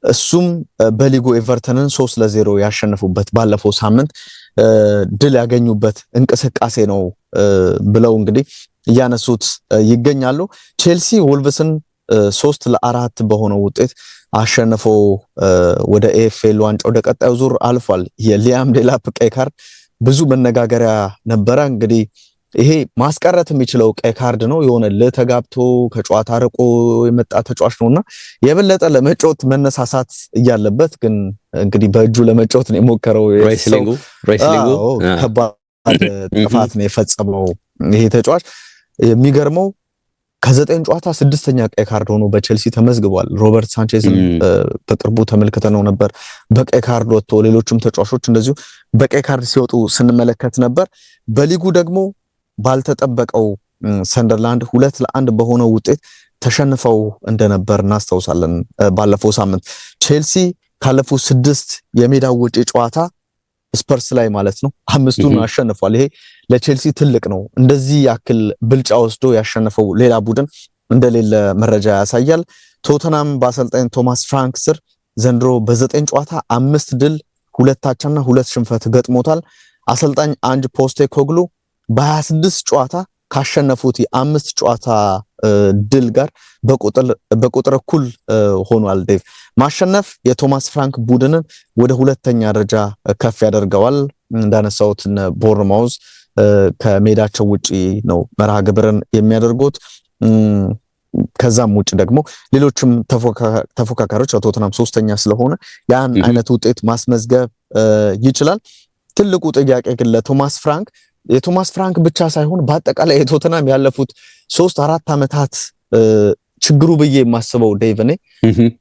C: እሱም በሊጉ ኤቨርተንን 3-0 ያሸነፉበት ባለፈው ሳምንት ድል ያገኙበት እንቅስቃሴ ነው ብለው እንግዲህ እያነሱት ይገኛሉ። ቼልሲ ወልቭስን 3-4 በሆነው ውጤት አሸንፎ ወደ ኤፍኤል ዋንጫ ወደ ቀጣዩ ዙር አልፏል። የሊያም ዴላፕ ቀይ ካርድ ብዙ መነጋገሪያ ነበረ። እንግዲህ ይሄ ማስቀረት የሚችለው ቀይ ካርድ ነው። የሆነ ለተጋብቶ ከጨዋታ ርቆ የመጣ ተጫዋች ነውና የበለጠ ለመጫወት መነሳሳት እያለበት ግን እንግዲህ በእጁ ለመጫወት ነው የሞከረው።
B: ሬስሊንጉ
C: ከባድ ጥፋት ነው የፈጸመው ይሄ ተጫዋች። የሚገርመው ከ9 ጨዋታ 6ኛ ቀይ ካርድ ሆኖ በቼልሲ ተመዝግቧል። ሮበርት ሳንቼዝን በቅርቡ ተመልክተነው ነበር በቀይ ካርድ ወጥቶ፣ ሌሎችም ተጫዋቾች እንደዚሁ በቀይ ካርድ ሲወጡ ስንመለከት ነበር። በሊጉ ደግሞ ባልተጠበቀው ሰንደርላንድ 2-1 በሆነው ውጤት ተሸንፈው እንደነበር እናስታውሳለን። ባለፈው ሳምንት ቼልሲ ካለፉት 6 የሜዳው ውጪ ጨዋታ ስፐርስ ላይ ማለት ነው 5ቱን አሸንፏል። ይሄ ለቼልሲ ትልቅ ነው። እንደዚህ ያክል ብልጫ ወስዶ ያሸነፈው ሌላ ቡድን እንደሌለ መረጃ ያሳያል። ቶተናም በአሰልጣኝ ቶማስ ፍራንክ ስር ዘንድሮ በ9 ጨዋታ 5 ድል 2 አቻና 2 ሽንፈት ገጥሞታል። አሰልጣኝ አንጅ ፖስቴኮግሉ በ26 ጨዋታ ካሸነፉት የ5 ጨዋታ ድል ጋር በቁጥር እኩል ሆኗል። ዴቭ ማሸነፍ የቶማስ ፍራንክ ቡድንን ወደ 2ኛ ደረጃ ከፍ ያደርገዋል። እንዳነሳሁት ቦርንማውዝ ከሜዳቸው ውጪ ነው መርሃ ግብርን የሚያደርጉት። ከዛም ውጪ ደግሞ ሌሎችም ተፎካካሪዎች ቶተናም 3ኛ ስለሆነ ያን አይነት ውጤት ማስመዝገብ ይችላል። ትልቁ ጥያቄ ግን ለቶማስ ፍራንክ የቶማስ ፍራንክ ብቻ ሳይሆን በአጠቃላይ የቶተናም ያለፉት 3-4 ዓመታት ችግሩ ብዬ የማስበው ዴቭኔ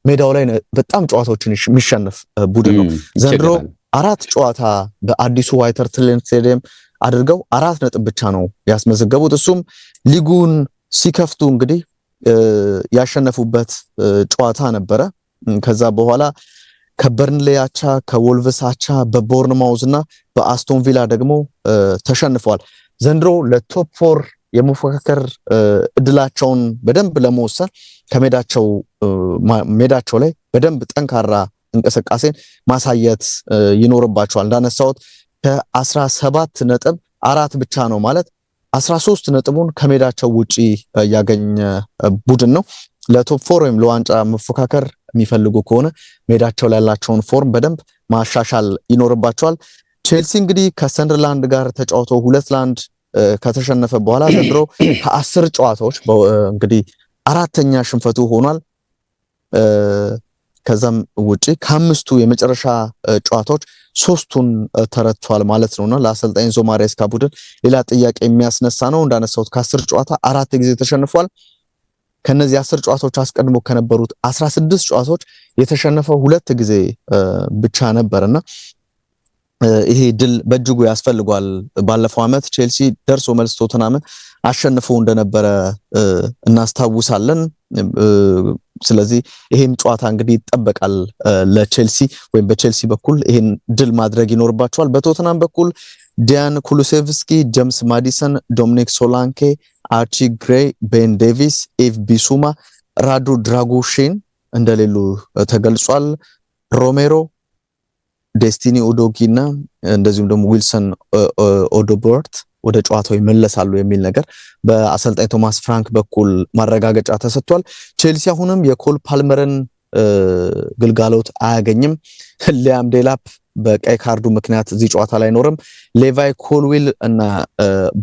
C: ሜዳው ላይ በጣም ጨዋታዎችን የሚሸነፍ ቡድን ነው። ዘንድሮ 4 ጨዋታ በአዲሱ ዋይት ሃርት ሌን ስቴዲየም አድርገው 4 ነጥብ ብቻ ነው ያስመዘገቡት። እሱም ሊጉን ሲከፍቱ እንግዲህ ያሸነፉበት ጨዋታ ነበረ። ከዛ በኋላ ከበርንሌ አቻ፣ ከወልቭስ አቻ፣ በቦርንማውዝ እና በአስቶን ቪላ ደግሞ ተሸንፈዋል። ዘንድሮ ለቶፕ 4 የመፎካከር እድላቸውን በደንብ ለመወሰን ሜዳቸው ላይ በደንብ ጠንካራ እንቅስቃሴን ማሳየት ይኖርባቸዋል። እንዳነሳሁት ከ17 ነጥብ 4 ብቻ ነው ማለት 13 ነጥቡን ከሜዳቸው ውጪ ያገኘ ቡድን ነው። ለቶፕ 4 ወይም ለዋንጫ መፎካከር የሚፈልጉ ከሆነ ሜዳቸው ላይ ያላቸውን ፎርም በደንብ ማሻሻል ይኖርባቸዋል። ቼልሲ እንግዲህ ከሰንደርላንድ ጋር ተጫውቶ 2-1 ከተሸነፈ በኋላ ዘንድሮ ከ10 ጨዋታዎች እንግዲህ 4ኛ ሽንፈቱ ሆኗል። ከዛም ውጪ ከ5ቱ የመጨረሻ ጨዋታዎች 3ቱን ተረቷል ማለት ነውና ለአሰልጣኝ ኤንዞ ማሬስካ ቡድን ሌላ ጥያቄ የሚያስነሳ ነው። እንዳነሳሁት ከ10 ጨዋታ 4 ጊዜ ተሸንፏል። ከነዚህ 10 ጨዋታዎች አስቀድሞ ከነበሩት 16 ጨዋታዎች የተሸነፈው 2 ጊዜ ብቻ ነበርና ይሄ ድል በእጅጉ ያስፈልጓል። ባለፈው ዓመት ቼልሲ ደርሶ መልስ ቶተናምን አሸንፎ እንደነበረ እናስታውሳለን። ስለዚህ ይሄም ጨዋታ እንግዲህ ይጠበቃል ለቼልሲ ወይም በቼልሲ በኩል ይሄን ድል ማድረግ ይኖርባቸዋል። በቶተናም በኩል ዲያን ኩሉሴቭስኪ፣ ጄምስ ማዲሰን፣ ዶሚኒክ ሶላንኬ፣ አርቺ ግሬይ፣ ቤን ዴቪስ፣ ኤቭ ቢሱማ፣ ራዱ ድራጎሼን እንደሌሉ ተገልጿል። ሮሜሮ፣ ዴስቲኒ ኡዶጊና እንደዚሁም ደግሞ ዊልሰን ኦዶቦርት ወደ ጨዋታው ይመለሳሉ የሚል ነገር በአሰልጣኝ ቶማስ ፍራንክ በኩል ማረጋገጫ ተሰጥቷል። ቼልሲ አሁንም የኮል ፓልመርን ግልጋሎት አያገኝም። ሊያም ዴላፕ በቀይ ካርዱ ምክንያት እዚህ ጨዋታ ላይ አይኖርም። ሌቫይ ኮልዊል እና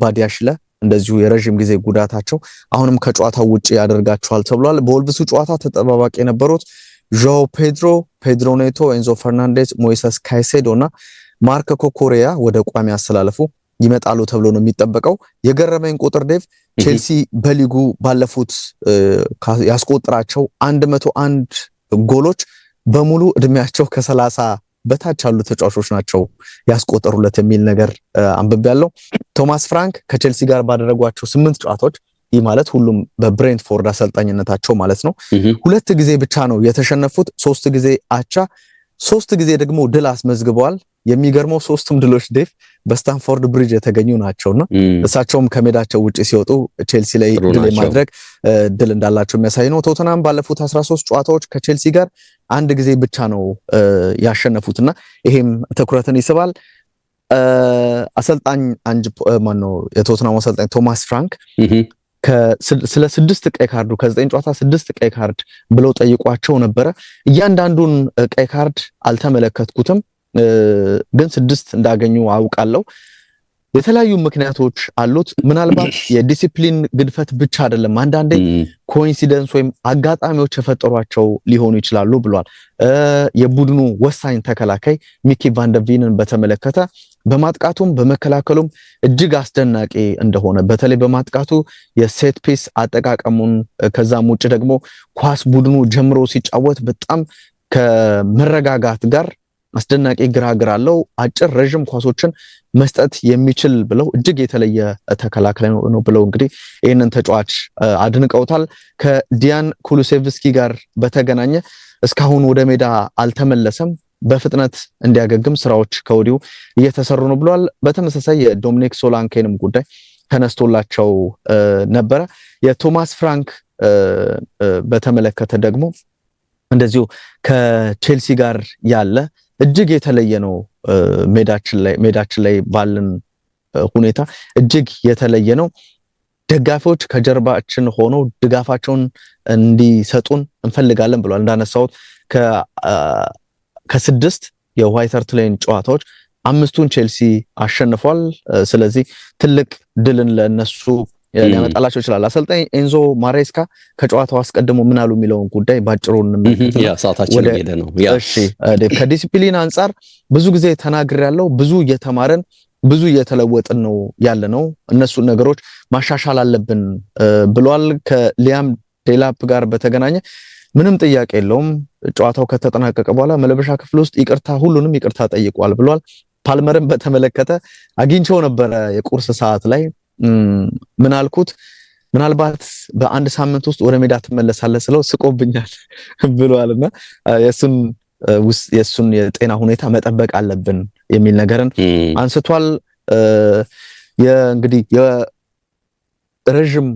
C: ባዲያሽለ እንደዚሁ የረጅም ጊዜ ጉዳታቸው አሁንም ከጨዋታው ውጪ ያደርጋቸዋል ተብሏል። በወልቭሱ ጨዋታ ተጠባባቂ የነበሩት ዦ ፔድሮ ኔቶ፣ ኤንዞ ፈርናንዴዝ፣ ሞይሰስ ካይሴዶ እና ማርክ ኮኮሪያ ወደ ቋሚ አስተላለፉ ይመጣሉ ተብሎ ነው የሚጠበቀው። የገረመኝ ቁጥር ዴቭ ቼልሲ በሊጉ ባለፉት ያስቆጥራቸው 101 ጎሎች በሙሉ እድሜያቸው ከ30 በታች ያሉ ተጫዋቾች ናቸው ያስቆጠሩለት የሚል ነገር አንብቤያለሁ። ቶማስ ፍራንክ ከቼልሲ ጋር ባደረጓቸው 8 ጨዋታዎች ይህ ማለት ሁሉም በብሬንትፎርድ አሰልጣኝነታቸው ማለት ነው 2 ጊዜ ብቻ ነው የተሸነፉት፣ 3 ጊዜ አቻ፣ 3 ጊዜ ደግሞ ድል አስመዝግበዋል። የሚገርመው 3ቱም ድሎች ዴቭ በስታንፎርድ ብሪጅ የተገኙ ናቸውና እሳቸውም ከሜዳቸው ውጪ ሲወጡ ቼልሲ ላይ ድል የማድረግ ድል እንዳላቸው የሚያሳይ ነው። ቶተናም ባለፉት 13 ጨዋታዎች ከቼልሲ ጋር 1 ጊዜ ብቻ ነው ያሸነፉትና ይሄም ትኩረትን ይስባል። አሰልጣኝ የቶተናም አሰልጣኝ ቶማስ ፍራንክ ስለ 6 ቀይ ካርዱ ከ9 ጨዋታ 6 ቀይ ካርድ ብለው ጠይቋቸው ነበረ። እያንዳንዱን ቀይ ካርድ አልተመለከትኩትም፣ ግን 6 እንዳገኙ አውቃለሁ። የተለያዩ ምክንያቶች አሉት። ምናልባት የዲሲፕሊን ግድፈት ብቻ አይደለም፣ አንዳንዴ ኮኢንሲደንስ ወይም አጋጣሚዎች የፈጠሯቸው ሊሆኑ ይችላሉ ብሏል። የቡድኑ ወሳኝ ተከላካይ ሚኪ ቫንደርቪንን በተመለከተ በማጥቃቱም በመከላከሉም እጅግ አስደናቂ እንደሆነ በተለይ በማጥቃቱ የሴት ፒስ አጠቃቀሙን ከዛም ውጭ ደግሞ ኳስ ቡድኑ ጀምሮ ሲጫወት በጣም ከመረጋጋት ጋር አስደናቂ ግራግር አለው። አጭር ረጅም ኳሶችን መስጠት የሚችል ብለው እጅግ የተለየ ተከላካይ ነው ብለው እንግዲህ ይህንን ተጫዋች አድንቀውታል። ከዲያን ኩሉሴቭስኪ ጋር በተገናኘ እስካሁን ወደ ሜዳ አልተመለሰም፣ በፍጥነት እንዲያገግም ስራዎች ከወዲሁ እየተሰሩ ነው ብለዋል። በተመሳሳይ የዶሚኒክ ሶላንኬንም ጉዳይ ተነስቶላቸው ነበረ። የቶማስ ፍራንክ በተመለከተ ደግሞ እንደዚሁ ከቼልሲ ጋር ያለ እጅግ የተለየ ነው። ሜዳችን ላይ ባለን ሁኔታ እጅግ የተለየ ነው። ደጋፊዎች ከጀርባችን ሆነው ድጋፋቸውን እንዲሰጡን እንፈልጋለን ብሏል። እንዳነሳሁት ከ6 የዋይት ሃርት ላይን ጨዋታዎች 5ቱን ቼልሲ አሸንፏል። ስለዚህ ትልቅ ድልን ለነሱ ሊያመጣላቸው ይችላል። አሰልጣኝ ኤንዞ ማሬስካ ከጨዋታው አስቀድሞ ምን አሉ የሚለውን ጉዳይ ባጭሩ እንመለከታለን። እሺ ከዲሲፕሊን አንጻር ብዙ ጊዜ ተናግሬያለሁ። ብዙ እየተማረን ብዙ እየተለወጥን ነው ያለነው። እነሱን ነገሮች ማሻሻል አለብን ብሏል። ከሊያም ዴላፕ ጋር በተገናኘ ምንም ጥያቄ የለውም። ጨዋታው ከተጠናቀቀ በኋላ መለበሻ ክፍል ውስጥ ሁሉንም ይቅርታ ጠይቋል ብሏል። ፓልመርን በተመለከተ አግኝቸው ነበረ የቁርስ ሰዓት ላይ ምን አልኩት፣ ምናልባት በአንድ ሳምንት ውስጥ ወደ ሜዳ ትመለሳለህ ስለው ስቆብኛል ብሏልና የሱን የጤና ሁኔታ መጠበቅ አለብን የሚል ነገርን አንስቷል። እንግዲህ የረጅም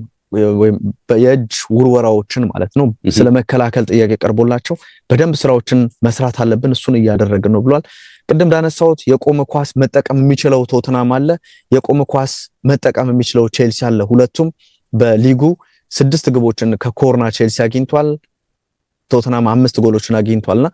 C: ወይም የእጅ ውርወራዎችን ማለት ነው ስለመከላከል ጥያቄ ቀርቦላቸው በደንብ ስራዎችን መስራት አለብን፣ እሱን እያደረግን ነው ብሏል። ቅድም እንዳነሳሁት የቆመ ኳስ መጠቀም የሚችለው ቶተናም አለ፣ የቆመ ኳስ መጠቀም የሚችለው ቼልሲ አለ። ሁለቱም በሊጉ 6 ግቦችን ከኮርና ቼልሲ አግኝቷል፣ ቶተናም 5 ጎሎችን አግኝቷልና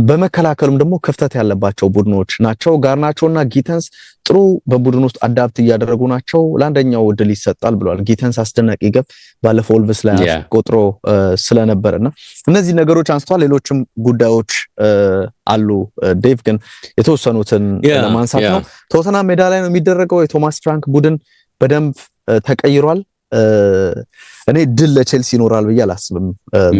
C: በመከላከሉም ደግሞ ክፍተት ያለባቸው ቡድኖች ናቸው። ጋርናቾና ጊተንስ ጥሩ በቡድን ውስጥ አዳፕት እያደረጉ ናቸው። ለአንደኛው እድል ይሰጣል ብለዋል። ጊተንስ አስደናቂ ገብ ባለፈው ወልቭስ ላይ አስቆጥሮ ስለነበረና እነዚህ ነገሮች አንስተዋል። ሌሎችም ጉዳዮች አሉ። ዴቭ ግን የተወሰኑትን ለማንሳት ነው። ቶተናም ሜዳ ላይ ነው የሚደረገው። የቶማስ ፍራንክ ቡድን በደንብ ተቀይሯል። እኔ ድል ለቼልሲ ይኖራል ብዬ አላስብም።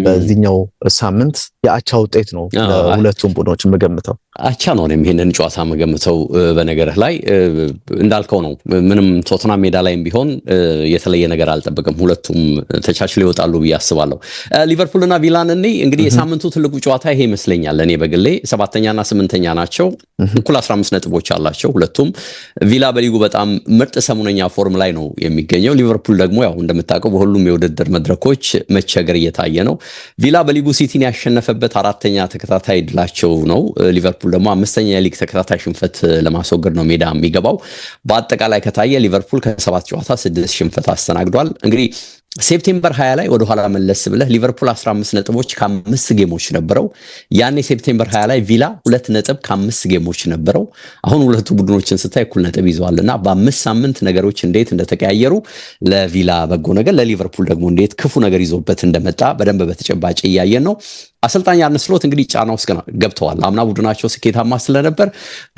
C: በዚህኛው ሳምንት የአቻ ውጤት ነው ለሁለቱም ቡድኖች የምገምተው።
B: አቻ ነው ይሄንን ጨዋታ የምገምተው። በነገርህ ላይ እንዳልከው ነው። ምንም ቶተናም ሜዳ ላይም ቢሆን የተለየ ነገር አልጠብቅም። ሁለቱም ተቻችለው ይወጣሉ ብዬ አስባለሁ። ሊቨርፑልና ቪላን እንግዲህ የሳምንቱ ትልቁ ጨዋታ ይሄ ይመስለኛል። እኔ በግሌ 7ኛና 8ኛ ናቸው። እኩል 15 ነጥቦች አላቸው ሁለቱም። ቪላ በሊጉ በጣም ምርጥ ሰሙነኛ ፎርም ላይ ነው የሚገኘው። ሊቨርፑል ደግሞ ያው እንደምታውቀው በሁሉም የውድድር መድረኮች መቸገር እየታየ ነው። ቪላ በሊጉ ሲቲን ያሸነፈበት 4ኛ ተከታታይ ድላቸው ነው። ሊቨርፑል ደግሞ 5ኛ የሊግ ተከታታይ ሽንፈት ለማስወገድ ነው ሜዳ የሚገባው። በአጠቃላይ ከታየ ሊቨርፑል ከ7 ጨዋታ 6 ሽንፈት አስተናግዷል። እንግዲህ ሴፕቴምበር 20 ላይ ወደ ኋላ መለስ ብለህ ሊቨርፑል 15 ነጥቦች ከ5 ጌሞች ነበረው። ያኔ ሴፕቴምበር 20 ላይ ቪላ 2 ነጥብ ከ5 ጌሞች ነበረው። አሁን ሁለቱ ቡድኖችን ስታይ እኩል ነጥብ ይዘዋልና በ5 ሳምንት ነገሮች እንዴት እንደተቀያየሩ ለቪላ በጎ ነገር፣ ለሊቨርፑል ደግሞ እንዴት ክፉ ነገር ይዞበት እንደመጣ በደንብ በተጨባጭ እያየን ነው። አሰልጣኝ አርነ ስሎት እንግዲህ ጫና ውስጥ ገብተዋል። አምና ቡድናቸው ስኬታማ ስለነበር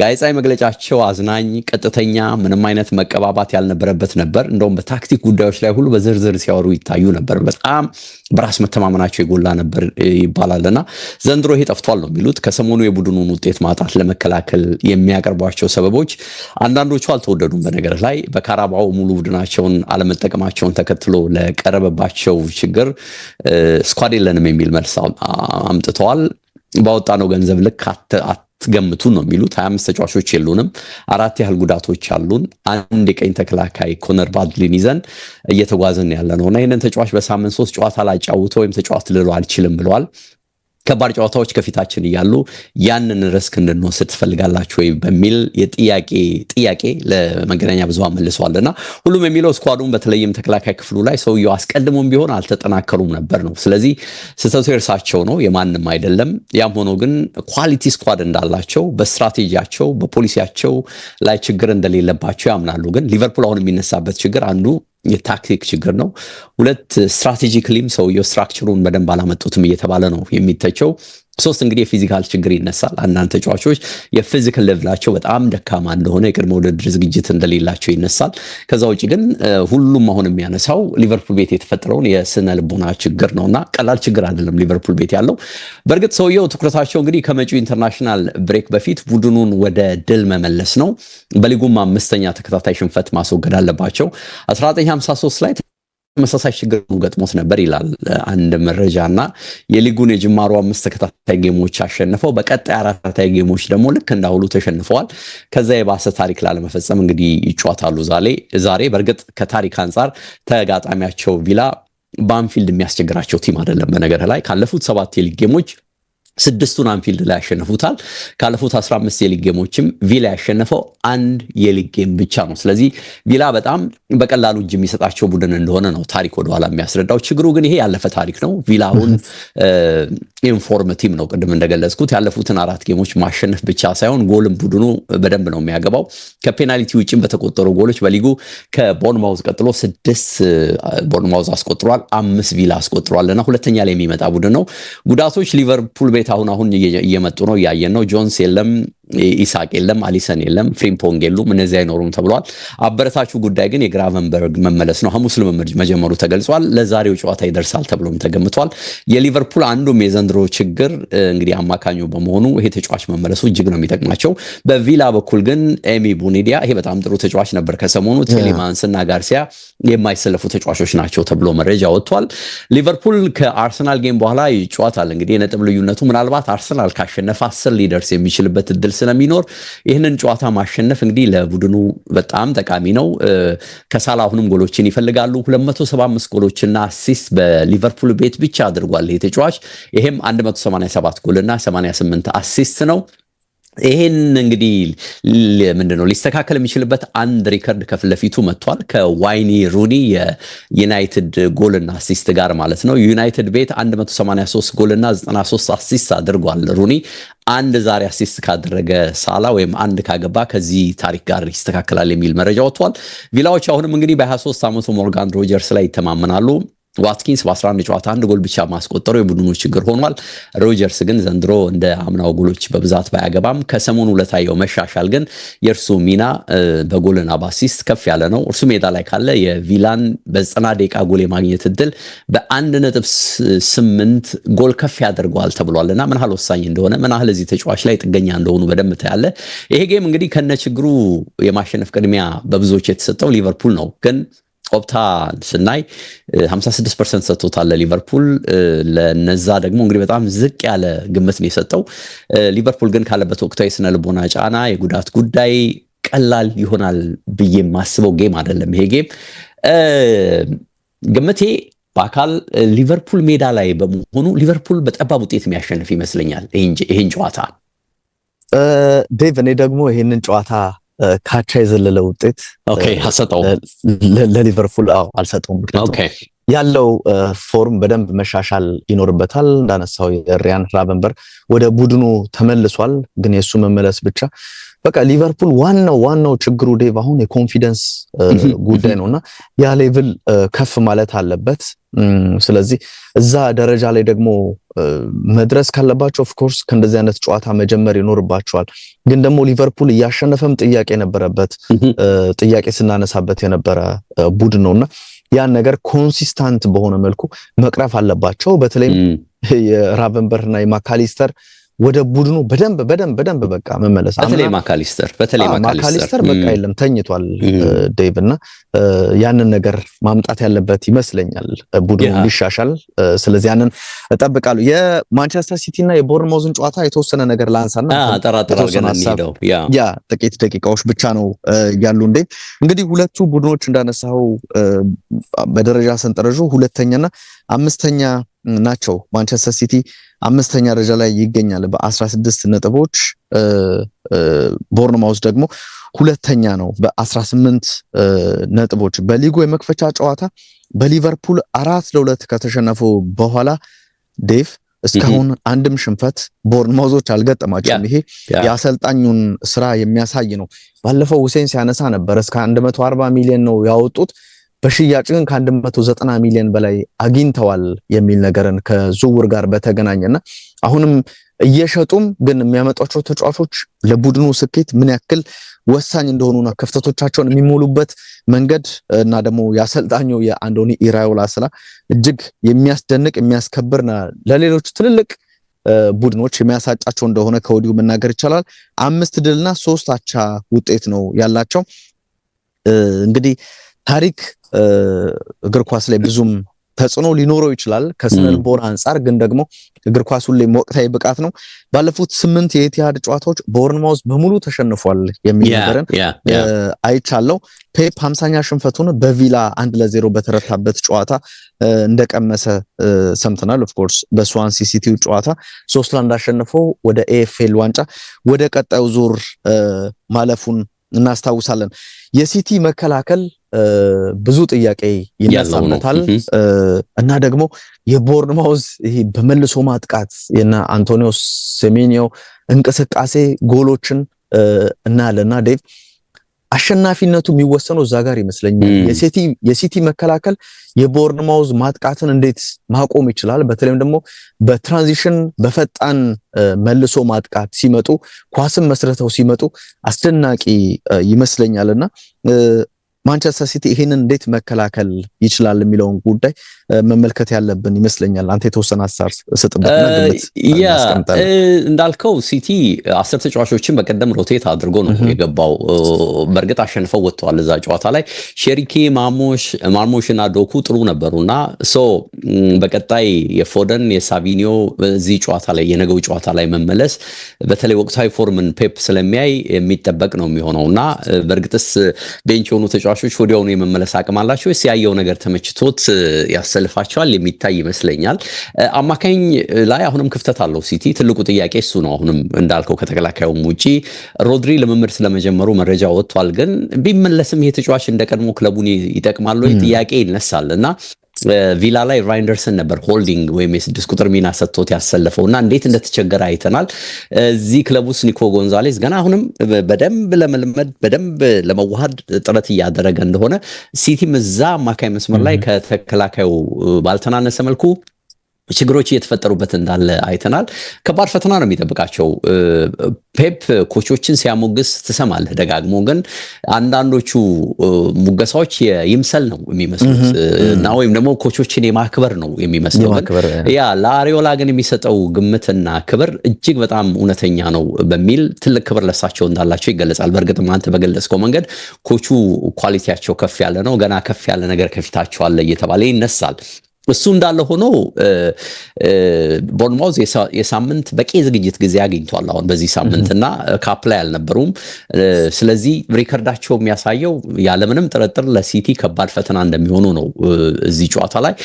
B: ጋዜጣዊ መግለጫቸው አዝናኝ፣ ቀጥተኛ፣ ምንም አይነት መቀባባት ያልነበረበት ነበር። እንደውም በታክቲክ ጉዳዮች ላይ ሁሉ በዝርዝር ሲያወሩ ይታዩ ነበር። በጣም በራስ መተማመናቸው የጎላ ነበር ይባላልና ዘንድሮ ይሄ ጠፍቷል ነው የሚሉት። ከሰሞኑ የቡድኑን ውጤት ማጣት ለመከላከል የሚያቀርቧቸው ሰበቦች አንዳንዶቹ አልተወደዱም። በነገር ላይ በካራባው ሙሉ ቡድናቸውን አለመጠቀማቸውን ተከትሎ ለቀረበባቸው ችግር ስኳድ የለንም የሚል መልስ አምጥተዋል። ባወጣነው ገንዘብ ልክ አትገምቱን ነው የሚሉት። 25 ተጫዋቾች የሉንም፣ 4 ያህል ጉዳቶች አሉን፣ አንድ የቀኝ ተከላካይ ኮነር ባድሊን ይዘን እየተጓዝን ያለ ነውና ይህንን ተጫዋች በሳምንት 3 ጨዋታ ላጫውተው ወይም ተጫዋት ልለው አልችልም ብለዋል። ከባድ ጨዋታዎች ከፊታችን እያሉ ያንን ሪስክ እንድንወስድ ትፈልጋላችሁ ወይ በሚል ጥያቄ ለመገናኛ ብዙሃን መልሰዋልና ሁሉም የሚለው ስኳዱን በተለይም ተከላካይ ክፍሉ ላይ ሰውየው አስቀድሞም ቢሆን አልተጠናከሩም ነበር ነው። ስለዚህ ስህተቱ የእርሳቸው ነው የማንም አይደለም። ያም ሆኖ ግን ኳሊቲ ስኳድ እንዳላቸው በስትራቴጂያቸው በፖሊሲያቸው ላይ ችግር እንደሌለባቸው ያምናሉ። ግን ሊቨርፑል አሁን የሚነሳበት ችግር አንዱ የታክቲክ ችግር ነው። 2 ስትራቴጂካሊም ሰውየው ስትራክቸሩን በደንብ አላመጡትም እየተባለ ነው የሚተቸው። 3 እንግዲህ የፊዚካል ችግር ይነሳል። አንዳንድ ተጫዋቾች የፊዚካል ሌቭላቸው በጣም ደካማ እንደሆነ የቅድመ ውድድር ዝግጅት እንደሌላቸው ይነሳል። ከዛ ውጭ ግን ሁሉም አሁን የሚያነሳው ሊቨርፑል ቤት የተፈጠረውን የስነ ልቦና ችግር ነውና ቀላል ችግር አይደለም ሊቨርፑል ቤት ያለው። በእርግጥ ሰውየው ትኩረታቸው እንግዲህ ከመጪው ኢንተርናሽናል ብሬክ በፊት ቡድኑን ወደ ድል መመለስ ነው። በሊጉም 5ኛ ተከታታይ ሽንፈት ማስወገድ አለባቸው። 1953 ላይ ተመሳሳይ ችግር ገጥሞት ነበር ይላል አንድ መረጃና የሊጉን የጅማሩ 5 ተከታታይ ጌሞች አሸንፈው በቀጣይ 4 ተከታታይ ጌሞች ደግሞ ልክ እንዳሁሉ ተሸንፈዋል። ከዛ የባሰ ታሪክ ላለመፈጸም እንግዲህ ይጫወታሉ ዛሬ። በእርግጥ ከታሪክ አንጻር ተጋጣሚያቸው ቪላ በአንፊልድ የሚያስቸግራቸው ቲም አይደለም። በነገር ላይ ካለፉት 7 የሊግ ጌሞች 6ቱን አንፊልድ ላይ ያሸነፉታል። ካለፉት 15 የሊግ ጌሞችም ቪላ ያሸነፈው 1 የሊግ ጌም ብቻ ነው። ስለዚህ ቪላ በጣም በቀላሉ እጅ የሚሰጣቸው ቡድን እንደሆነ ነው ታሪክ ወደኋላ የሚያስረዳው። ችግሩ ግን ይሄ ያለፈ ታሪክ ነው። ቪላውን ኢንፎርም ቲም ነው። ቅድም እንደገለጽኩት ያለፉትን 4 ጌሞች ማሸነፍ ብቻ ሳይሆን ጎልም ቡድኑ በደንብ ነው የሚያገባው። ከፔናልቲ ውጪም በተቆጠሩ ጎሎች በሊጉ ከቦርንማውዝ ቀጥሎ 6 ቦርንማውዝ አስቆጥሯል፣ 5 ቪላ አስቆጥሯልና ሁለተኛ ላይ የሚመጣ ቡድን ነው። ጉዳቶች ሊቨርፑል ቤት አሁን እየመጡ ነው፣ እያየን ነው። ጆንስ የለም፣ ኢሳቅ የለም፣ አሊሰን የለም፣ ፍሪምፖንግ የሉም። እነዚህ አይኖሩም ተብሏል። አበረታችሁ ጉዳይ ግን የግራቨንበርግ መመለስ ነው። ሐሙስ ልምምድ መጀመሩ ተገልጿል። ለዛሬው ጨዋታ ይደርሳል ተብሎም ተገምቷል። የሊቨርፑል አንዱም የዘንድሮ ችግር እንግዲህ አማካኙ በመሆኑ ይሄ ተጫዋች መመለሱ እጅግ ነው የሚጠቅማቸው። በቪላ በኩል ግን ኤሚ ቡኒዲያ ይሄ በጣም ጥሩ ተጫዋች ነበር። ከሰሞኑ ቴሌማንስ እና ጋርሲያ የማይሰለፉ ተጫዋቾች ናቸው ተብሎ መረጃ ወጥቷል። ሊቨርፑል ከአርሰናል ጌም በኋላ ይጫወታል። እንግዲህ የነጥብ ልዩነቱ ምናልባት አርሰናል ካሸነፈ 10 ሊደርስ የሚችልበት እድል ስለሚኖር ይህንን ጨዋታ ማሸነፍ እንግዲህ ለቡድኑ በጣም ጠቃሚ ነው። ከሳላ አሁንም ጎሎችን ይፈልጋሉ። 275 ጎሎችና አሲስት በሊቨርፑል ቤት ብቻ አድርጓል ይሄ ተጫዋች። ይሄም 187 ጎልና 88 አሲስት ነው። ይሄን እንግዲህ ምንድነው ሊስተካከል የሚችልበት አንድ ሪከርድ ከፊት ለፊቱ መጥቷል። ከዋይኒ ሩኒ የዩናይትድ ጎልና አሲስት ጋር ማለት ነው። ዩናይትድ ቤት 183 ጎልና 93 አሲስት አድርጓል ሩኒ። አንድ ዛሬ አሲስት ካደረገ ሳላ ወይም አንድ ካገባ ከዚህ ታሪክ ጋር ይስተካከላል የሚል መረጃ ወጥቷል። ቪላዎች አሁንም እንግዲህ በ23 ዓመቱ ሞርጋን ሮጀርስ ላይ ይተማመናሉ። ዋትኪንስ በ11 ጨዋታ 1 ጎል ብቻ ማስቆጠሩ የቡድኑ ችግር ሆኗል። ሮጀርስ ግን ዘንድሮ እንደ አምናው ጎሎች በብዛት ባያገባም ከሰሞኑ ለታየው መሻሻል ግን የእርሱ ሚና በጎልና በአሲስት ከፍ ያለ ነው። እርሱ ሜዳ ላይ ካለ የቪላን በ90 ደቂቃ ጎል የማግኘት እድል በ1.8 ጎል ከፍ ያደርገዋል ተብሏልና ምን ያህል ወሳኝ እንደሆነ ምን ያህል እዚህ ተጫዋች ላይ ጥገኛ እንደሆኑ በደንብ ታያለ። ይሄ ጌም እንግዲህ ከነችግሩ የማሸነፍ ቅድሚያ በብዙዎች የተሰጠው ሊቨርፑል ነው። ግን ኦፕታ ስናይ 56% ሰጥቶታል ሊቨርፑል። ለነዛ ደግሞ እንግዲህ በጣም ዝቅ ያለ ግምት ነው የሰጠው። ሊቨርፑል ግን ካለበት ወቅታዊ ስነ ልቦና ጫና የጉዳት ጉዳይ ቀላል ይሆናል ብዬ ማስበው ጌም አይደለም ይሄ ጌም። ግምቴ በአካል ሊቨርፑል ሜዳ ላይ በመሆኑ ሊቨርፑል በጠባብ ውጤት የሚያሸንፍ ይመስለኛል ይሄን ጨዋታ።
C: ዴቭ እኔ ደግሞ ይሄንን ጨዋታ ካቻ የዘለለ ውጤት
B: አሰጠው
C: ለሊቨርፑል አልሰጠውም። ምክንያቱም ያለው ፎርም በደንብ መሻሻል ይኖርበታል። እንዳነሳው የሪያን ራቨንበርግ ወደ ቡድኑ ተመልሷል። ግን የሱ መመለስ ብቻ በቃ ሊቨርፑል ዋናው ችግሩ ዴቭ አሁን የኮንፊደንስ ጉዳይ ነውና ያ ሌቭል ከፍ ማለት አለበት። ስለዚህ እዛ ደረጃ ላይ ደግሞ መድረስ ካለባቸው ኦፍ ኮርስ ከእንደዚህ አይነት ጨዋታ መጀመር ይኖርባቸዋል። ግን ደግሞ ሊቨርፑል እያሸነፈም ጥያቄ ነበረበት፣ ጥያቄ ስናነሳበት የነበረ ቡድን ነውና ያን ነገር ኮንሲስታንት በሆነ መልኩ መቅረፍ አለባቸው። በተለይም የራቨንበርና የማካሊስተር ወደ ቡድኑ በደንብ በቃ መመለስ
B: በተለይ ማካሊስተር
C: በቃ የለም ተኝቷል ዴቭ እና ያንን ነገር ማምጣት ያለበት ይመስለኛል ቡድኑ ሊሻሻል። ስለዚህ ያንን እጠብቃለሁ። የማንቸስተር ሲቲ እና የቦርንማውዝን ጨዋታ የተወሰነ ነገር ላንሳና ያ ጥቂት ደቂቃዎች ብቻ ነው ያሉ። እንግዲህ ሁለቱ ቡድኖች እንዳነሳው በደረጃ ሰንጠረዡ ሁለተኛና አምስተኛ ናቸው። ማንቸስተር ሲቲ አምስተኛ ደረጃ ላይ ይገኛል በ16 ነጥቦች። ቦርንማውዝ ደግሞ ሁለተኛ ነው በ18 ነጥቦች። በሊጉ የመክፈቻ ጨዋታ በሊቨርፑል 4-2 ከተሸነፉ በኋላ ዴቭ እስካሁን አንድም ሽንፈት ቦርንማውዞች አልገጠማቸውም። ይሄ የአሰልጣኙን ስራ የሚያሳይ ነው። ባለፈው ሁሴን ሲያነሳ ነበር እስከ 140 ሚሊዮን ነው ያወጡት፣ በሽያጭ ግን ከ190 ሚሊዮን በላይ አግኝተዋል የሚል ነገርን ከዝውውር ጋር በተገናኘና አሁንም እየሸጡም ግን የሚያመጧቸው ተጫዋቾች ለቡድኑ ስኬት ምን ያክል ወሳኝ እንደሆኑና ክፍተቶቻቸውን የሚሞሉበት መንገድ እና ደግሞ ያሰልጣኙ የአንዶኒ ኢራዮላ ስራ እጅግ የሚያስደንቅ የሚያስከብርና ለሌሎች ትልልቅ ቡድኖች የሚያሳጫቸው እንደሆነ ከወዲሁ መናገር ይቻላል። 5 ድልና 3 አቻ ውጤት ነው ያላቸው። እንግዲህ ታሪክ እግር ኳስ ላይ ብዙም ተጽዕኖ ሊኖረው ይችላል ከስነልቦና አንፃር፣ ግን ደግሞ እግር ኳስ ሁሌ ወቅታዊ ብቃት ነው። ባለፉት 8 የኢቲሃድ ጨዋታዎች ቦርንማውዝ በሙሉ ተሸንፏል የሚል ነገርን አይቻለው። ፔፕ 50ኛ ሽንፈቱን በቪላ 1-0 በተረታበት ጨዋታ እንደቀመሰ ሰምተናል። ኦፍ ኮርስ በስዋንሲ ሲቲው ጨዋታ 3-1 አሸንፎ ወደ ኤኤፍኤል ዋንጫ ወደ ቀጣዩ ዙር ማለፉን እናስታውሳለን። የሲቲ መከላከል ብዙ ጥያቄ ይነሳበታል እና ደግሞ የቦርንማውዝ ይሄ በመልሶ ማጥቃት እና አንቶኒዮ ሴሜኒዮ እንቅስቃሴ ጎሎችን እናለና ዴቭ አሸናፊነቱ የሚወሰነው እዛ ጋር ይመስለኛል። የሲቲ መከላከል የቦርንማውዝ ማጥቃትን እንዴት ማቆም ይችላል? በተለይም ደግሞ በትራንዚሽን በፈጣን መልሶ ማጥቃት ሲመጡ ኳስን መስረተው ሲመጡ አስደናቂ ይመስለኛልና ማንቸስተር ሲቲ ይሄንን እንዴት መከላከል ይችላል የሚለውን ጉዳይ መመልከት ያለብን ይመስለኛል። አንተ የተወሰነ ሐሳብ ስጥበትና ግምት
B: እንዳልከው ሲቲ 10 ተጫዋቾችን በቀደም ሮቴት አድርጎ ነው የገባው። በእርግጥ አሸንፈው ወጥተዋል እዛ ጨዋታ ላይ። ሼሪኬ፣ ማርሞሽና ዶኩ ጥሩ ነበሩና በቀጣይ የፎደን የሳቪኒዮ በዚህ ጨዋታ ላይ የነገው ጨዋታ ላይ መመለስ በተለይ ወቅታዊ ፎርምን ፔፕ ስለሚያይ የሚጠበቅ ነው የሚሆነውና በእርግጥስ ቤንች የሆኑ ተጫዋቾች ወዲያውኑ የመመለስ አቅም አላቸው። ያየው ነገር ተመችቶት ያሰልፋቸዋል የሚታይ ይመስለኛል። አማካኝ ላይ አሁንም ክፍተት አለው ሲቲ። ትልቁ ጥያቄ እሱ ነው። አሁንም እንዳልከው ከተከላካዩም ውጪ ሮድሪ ልምምድ ስለመጀመሩ መረጃ ወጥቷል። ግን ቢመለስም ይሄ ተጫዋች እንደቀድሞ ክለቡን ይጠቅማል ወይ ጥያቄ ይነሳል እና ቪላ ላይ ራይንደርሰን ነበር ሆልዲንግ ወይም የ6 ቁጥር ሚና ሰጥቶት ያሰለፈውና እንዴት እንደተቸገረ አይተናል። እዚህ ክለብ ውስጥ ኒኮ ጎንዛሌስ ገና አሁንም በደንብ ለመልመድ በደንብ ለመዋሃድ ጥረት እያደረገ እንደሆነ ሲቲም እዛ አማካይ መስመር ላይ ከተከላካዩ ባልተናነሰ መልኩ ችግሮች እየተፈጠሩበት እንዳለ አይተናል። ከባድ ፈተና ነው የሚጠብቃቸው። ፔፕ ኮቾችን ሲያሞግስ ትሰማለህ ደጋግሞ፣ ግን አንዳንዶቹ ሙገሳዎች ይምሰል ነው የሚመስሉት እና ወይም ደግሞ ኮቾችን የማክበር ነው የሚመስለው። ያ ለአሪዮላ ግን የሚሰጠው ግምትና ክብር እጅግ በጣም እውነተኛ ነው በሚል ትልቅ ክብር ለሳቸው እንዳላቸው ይገለጻል። በእርግጥም አንተ በገለጽከው መንገድ ኮቹ ኳሊቲያቸው ከፍ ያለ ነው፣ ገና ከፍ ያለ ነገር ከፊታቸው አለ እየተባለ ይነሳል። እሱ እንዳለ ሆኖ ቦርንማውዝ የሳምንት በቂ ዝግጅት ጊዜ አግኝቷል አሁን በዚህ ሳምንት እና ካፕ ላይ አልነበሩም። ስለዚህ ሪከርዳቸው የሚያሳየው ያለምንም ጥርጥር ለሲቲ ከባድ ፈተና እንደሚሆኑ ነው። እዚህ ጨዋታ ላይ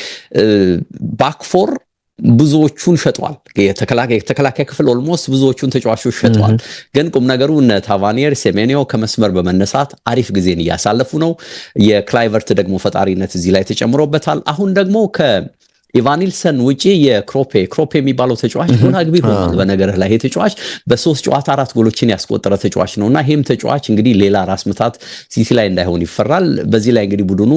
B: ባክፎር ብዙዎቹን ሸጧል። የተከላካይ ክፍል ኦልሞስት ብዙዎቹን ተጫዋቾች ሸጧል። ግን ቁም ነገሩ እነ ታቫኒየር፣ ሴሜኒዮ ከመስመር በመነሳት አሪፍ ጊዜን እያሳለፉ ነው። የክላይቨርት ደግሞ ፈጣሪነት እዚህ ላይ ተጨምሮበታል። አሁን ደግሞ ኢቫኒልሰን ውጪ የክሮፔ የሚባለው ተጫዋች ጎል አግቢ ሆኗል። በነገርህ ላይ ተጫዋች በ3 ጨዋታ 4 ጎሎችን ያስቆጠረ ተጫዋች ነውና ይሄም ተጫዋች እንግዲህ ሌላ ራስ ምታት ሲቲ ላይ እንዳይሆን ይፈራል። በዚህ ላይ እንግዲህ ቡድኑ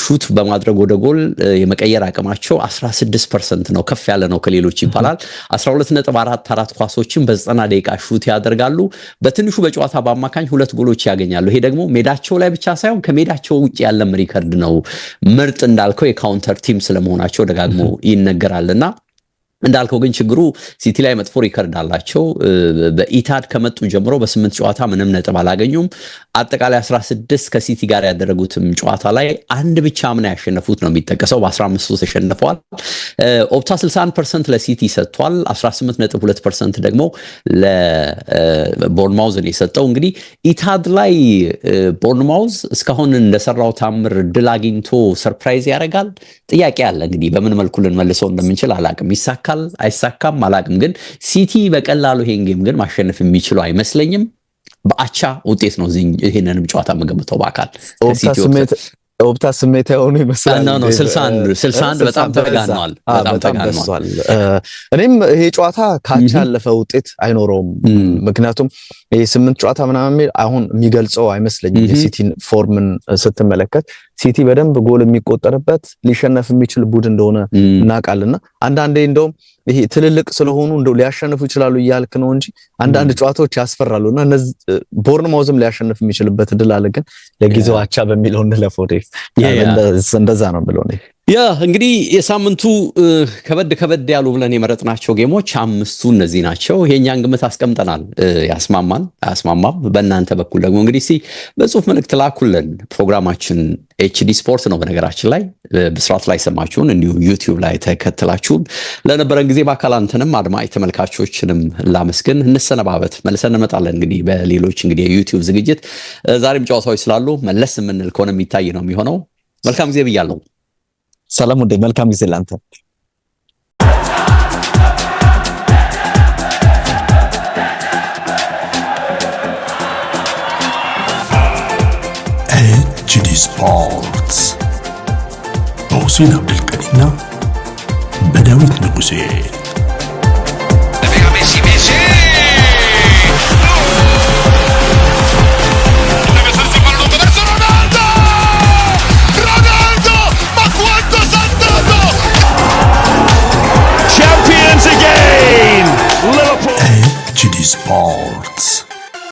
B: ሹት በማድረግ ወደ ጎል የመቀየር አቅማቸው 16% ነው፣ ከፍ ያለ ነው ከሌሎች ይባላል። 12.44 ኳሶችን በ90 ደቂቃ ሹት ያደርጋሉ። በትንሹ በጨዋታ በአማካኝ 2 ጎሎች ያገኛሉ። ይሄ ደግሞ ሜዳቸው ላይ ብቻ ሳይሆን ከሜዳቸው ውጭ ያለም ሪከርድ ነው። ምርጥ እንዳልከው የካውንተር ቲም ስለመሆናቸው ደጋግሞ ይነገራልና እንዳልከው ግን ችግሩ ሲቲ ላይ መጥፎ ሪከርድ አላቸው። በኢታድ ከመጡ ጀምሮ በ8 ጨዋታ ምንም ነጥብ አላገኙም። አጠቃላይ 16 ከሲቲ ጋር ያደረጉትም ጨዋታ ላይ አንድ ብቻ ምን ያሸነፉት ነው የሚጠቀሰው። በ15 ተሸንፈዋል። ኦፕታ 61% ለሲቲ ሰጥቷል። 18.2% ደግሞ ለቦርንማውዝ ነው የሰጠው። እንግዲህ ኢታድ ላይ ቦርንማውዝ እስካሁን እንደሰራው ታምር ድል አግኝቶ ሰርፕራይዝ ያደርጋል። ጥያቄ አለ እንግዲህ በምን መልኩ ልንመልሰው እንደምንችል አላቅም። ይሳካል አይሳካም አላቅም። ግን ሲቲ በቀላሉ ይሄን ጌም ግን ማሸነፍ የሚችሉ አይመስለኝም። በአቻ ውጤት ነው ይሄንንም ጨዋታ መገመተው በአካል
C: ኦፕታ ስሜት የሆኑ ይመስላል።
B: ነው 61 በጣም ተጋኗል።
C: እኔም ይሄ ጨዋታ ካቻ ያለፈ ውጤት አይኖረውም። ምክንያቱም ይሄ 8 ጨዋታ ምናምን አሁን የሚገልጸው አይመስለኝም። የሲቲን ፎርምን ስትመለከት ሲቲ በደንብ ጎል የሚቆጠርበት ሊሸነፍ የሚችል ቡድን እንደሆነ እናውቃልና አንዳንዴ እንደውም ይሄ ትልልቅ ስለሆኑ እንደው ሊያሸንፉ ይችላሉ እያልክ ነው እንጂ አንዳንድ ጨዋታዎች ያስፈራሉና እነዚህ ቦርንማውዝም ሊያሸንፍ የሚችልበት እድል አለ። ግን ለጊዜው አቻ በሚለው እንለፈው። እንደዛ ነው ብለው ነው
B: ያ እንግዲህ የሳምንቱ ከበድ ያሉ ብለን የመረጥናቸው ጌሞች 5ቱ እነዚህ ናቸው። የኛን ግምት አስቀምጠናል። ያስማማን አያስማማም? በእናንተ በኩል ደግሞ እንግዲህ በጽሁፍ መልእክት ላኩልን። ፕሮግራማችን ኤችዲ ስፖርት ነው። በነገራችን ላይ ብስራት ላይ ሰማችሁን፣ እንዲሁም ዩቲዩብ ላይ ተከትላችሁን ለነበረን ጊዜ በአካል አንተንም አድማጭ ተመልካቾችንም ላመስግን። እንሰነባበት፣ መልሰን እንመጣለን እንግዲህ በሌሎች እንግዲህ የዩቲዩብ ዝግጅት። ዛሬም ጨዋታዎች ስላሉ መለስ የምንል ከሆነ የሚታይ ነው የሚሆነው። መልካም ጊዜ ብያለሁ።
C: ሰላም ወንዴ፣ መልካም ጊዜ ላንተ።
A: ኤችዲ ስፖርትስ በሁሴን አብዱልቀኒና በዳዊት ንጉሴ ኤችዲ ስፖርትስ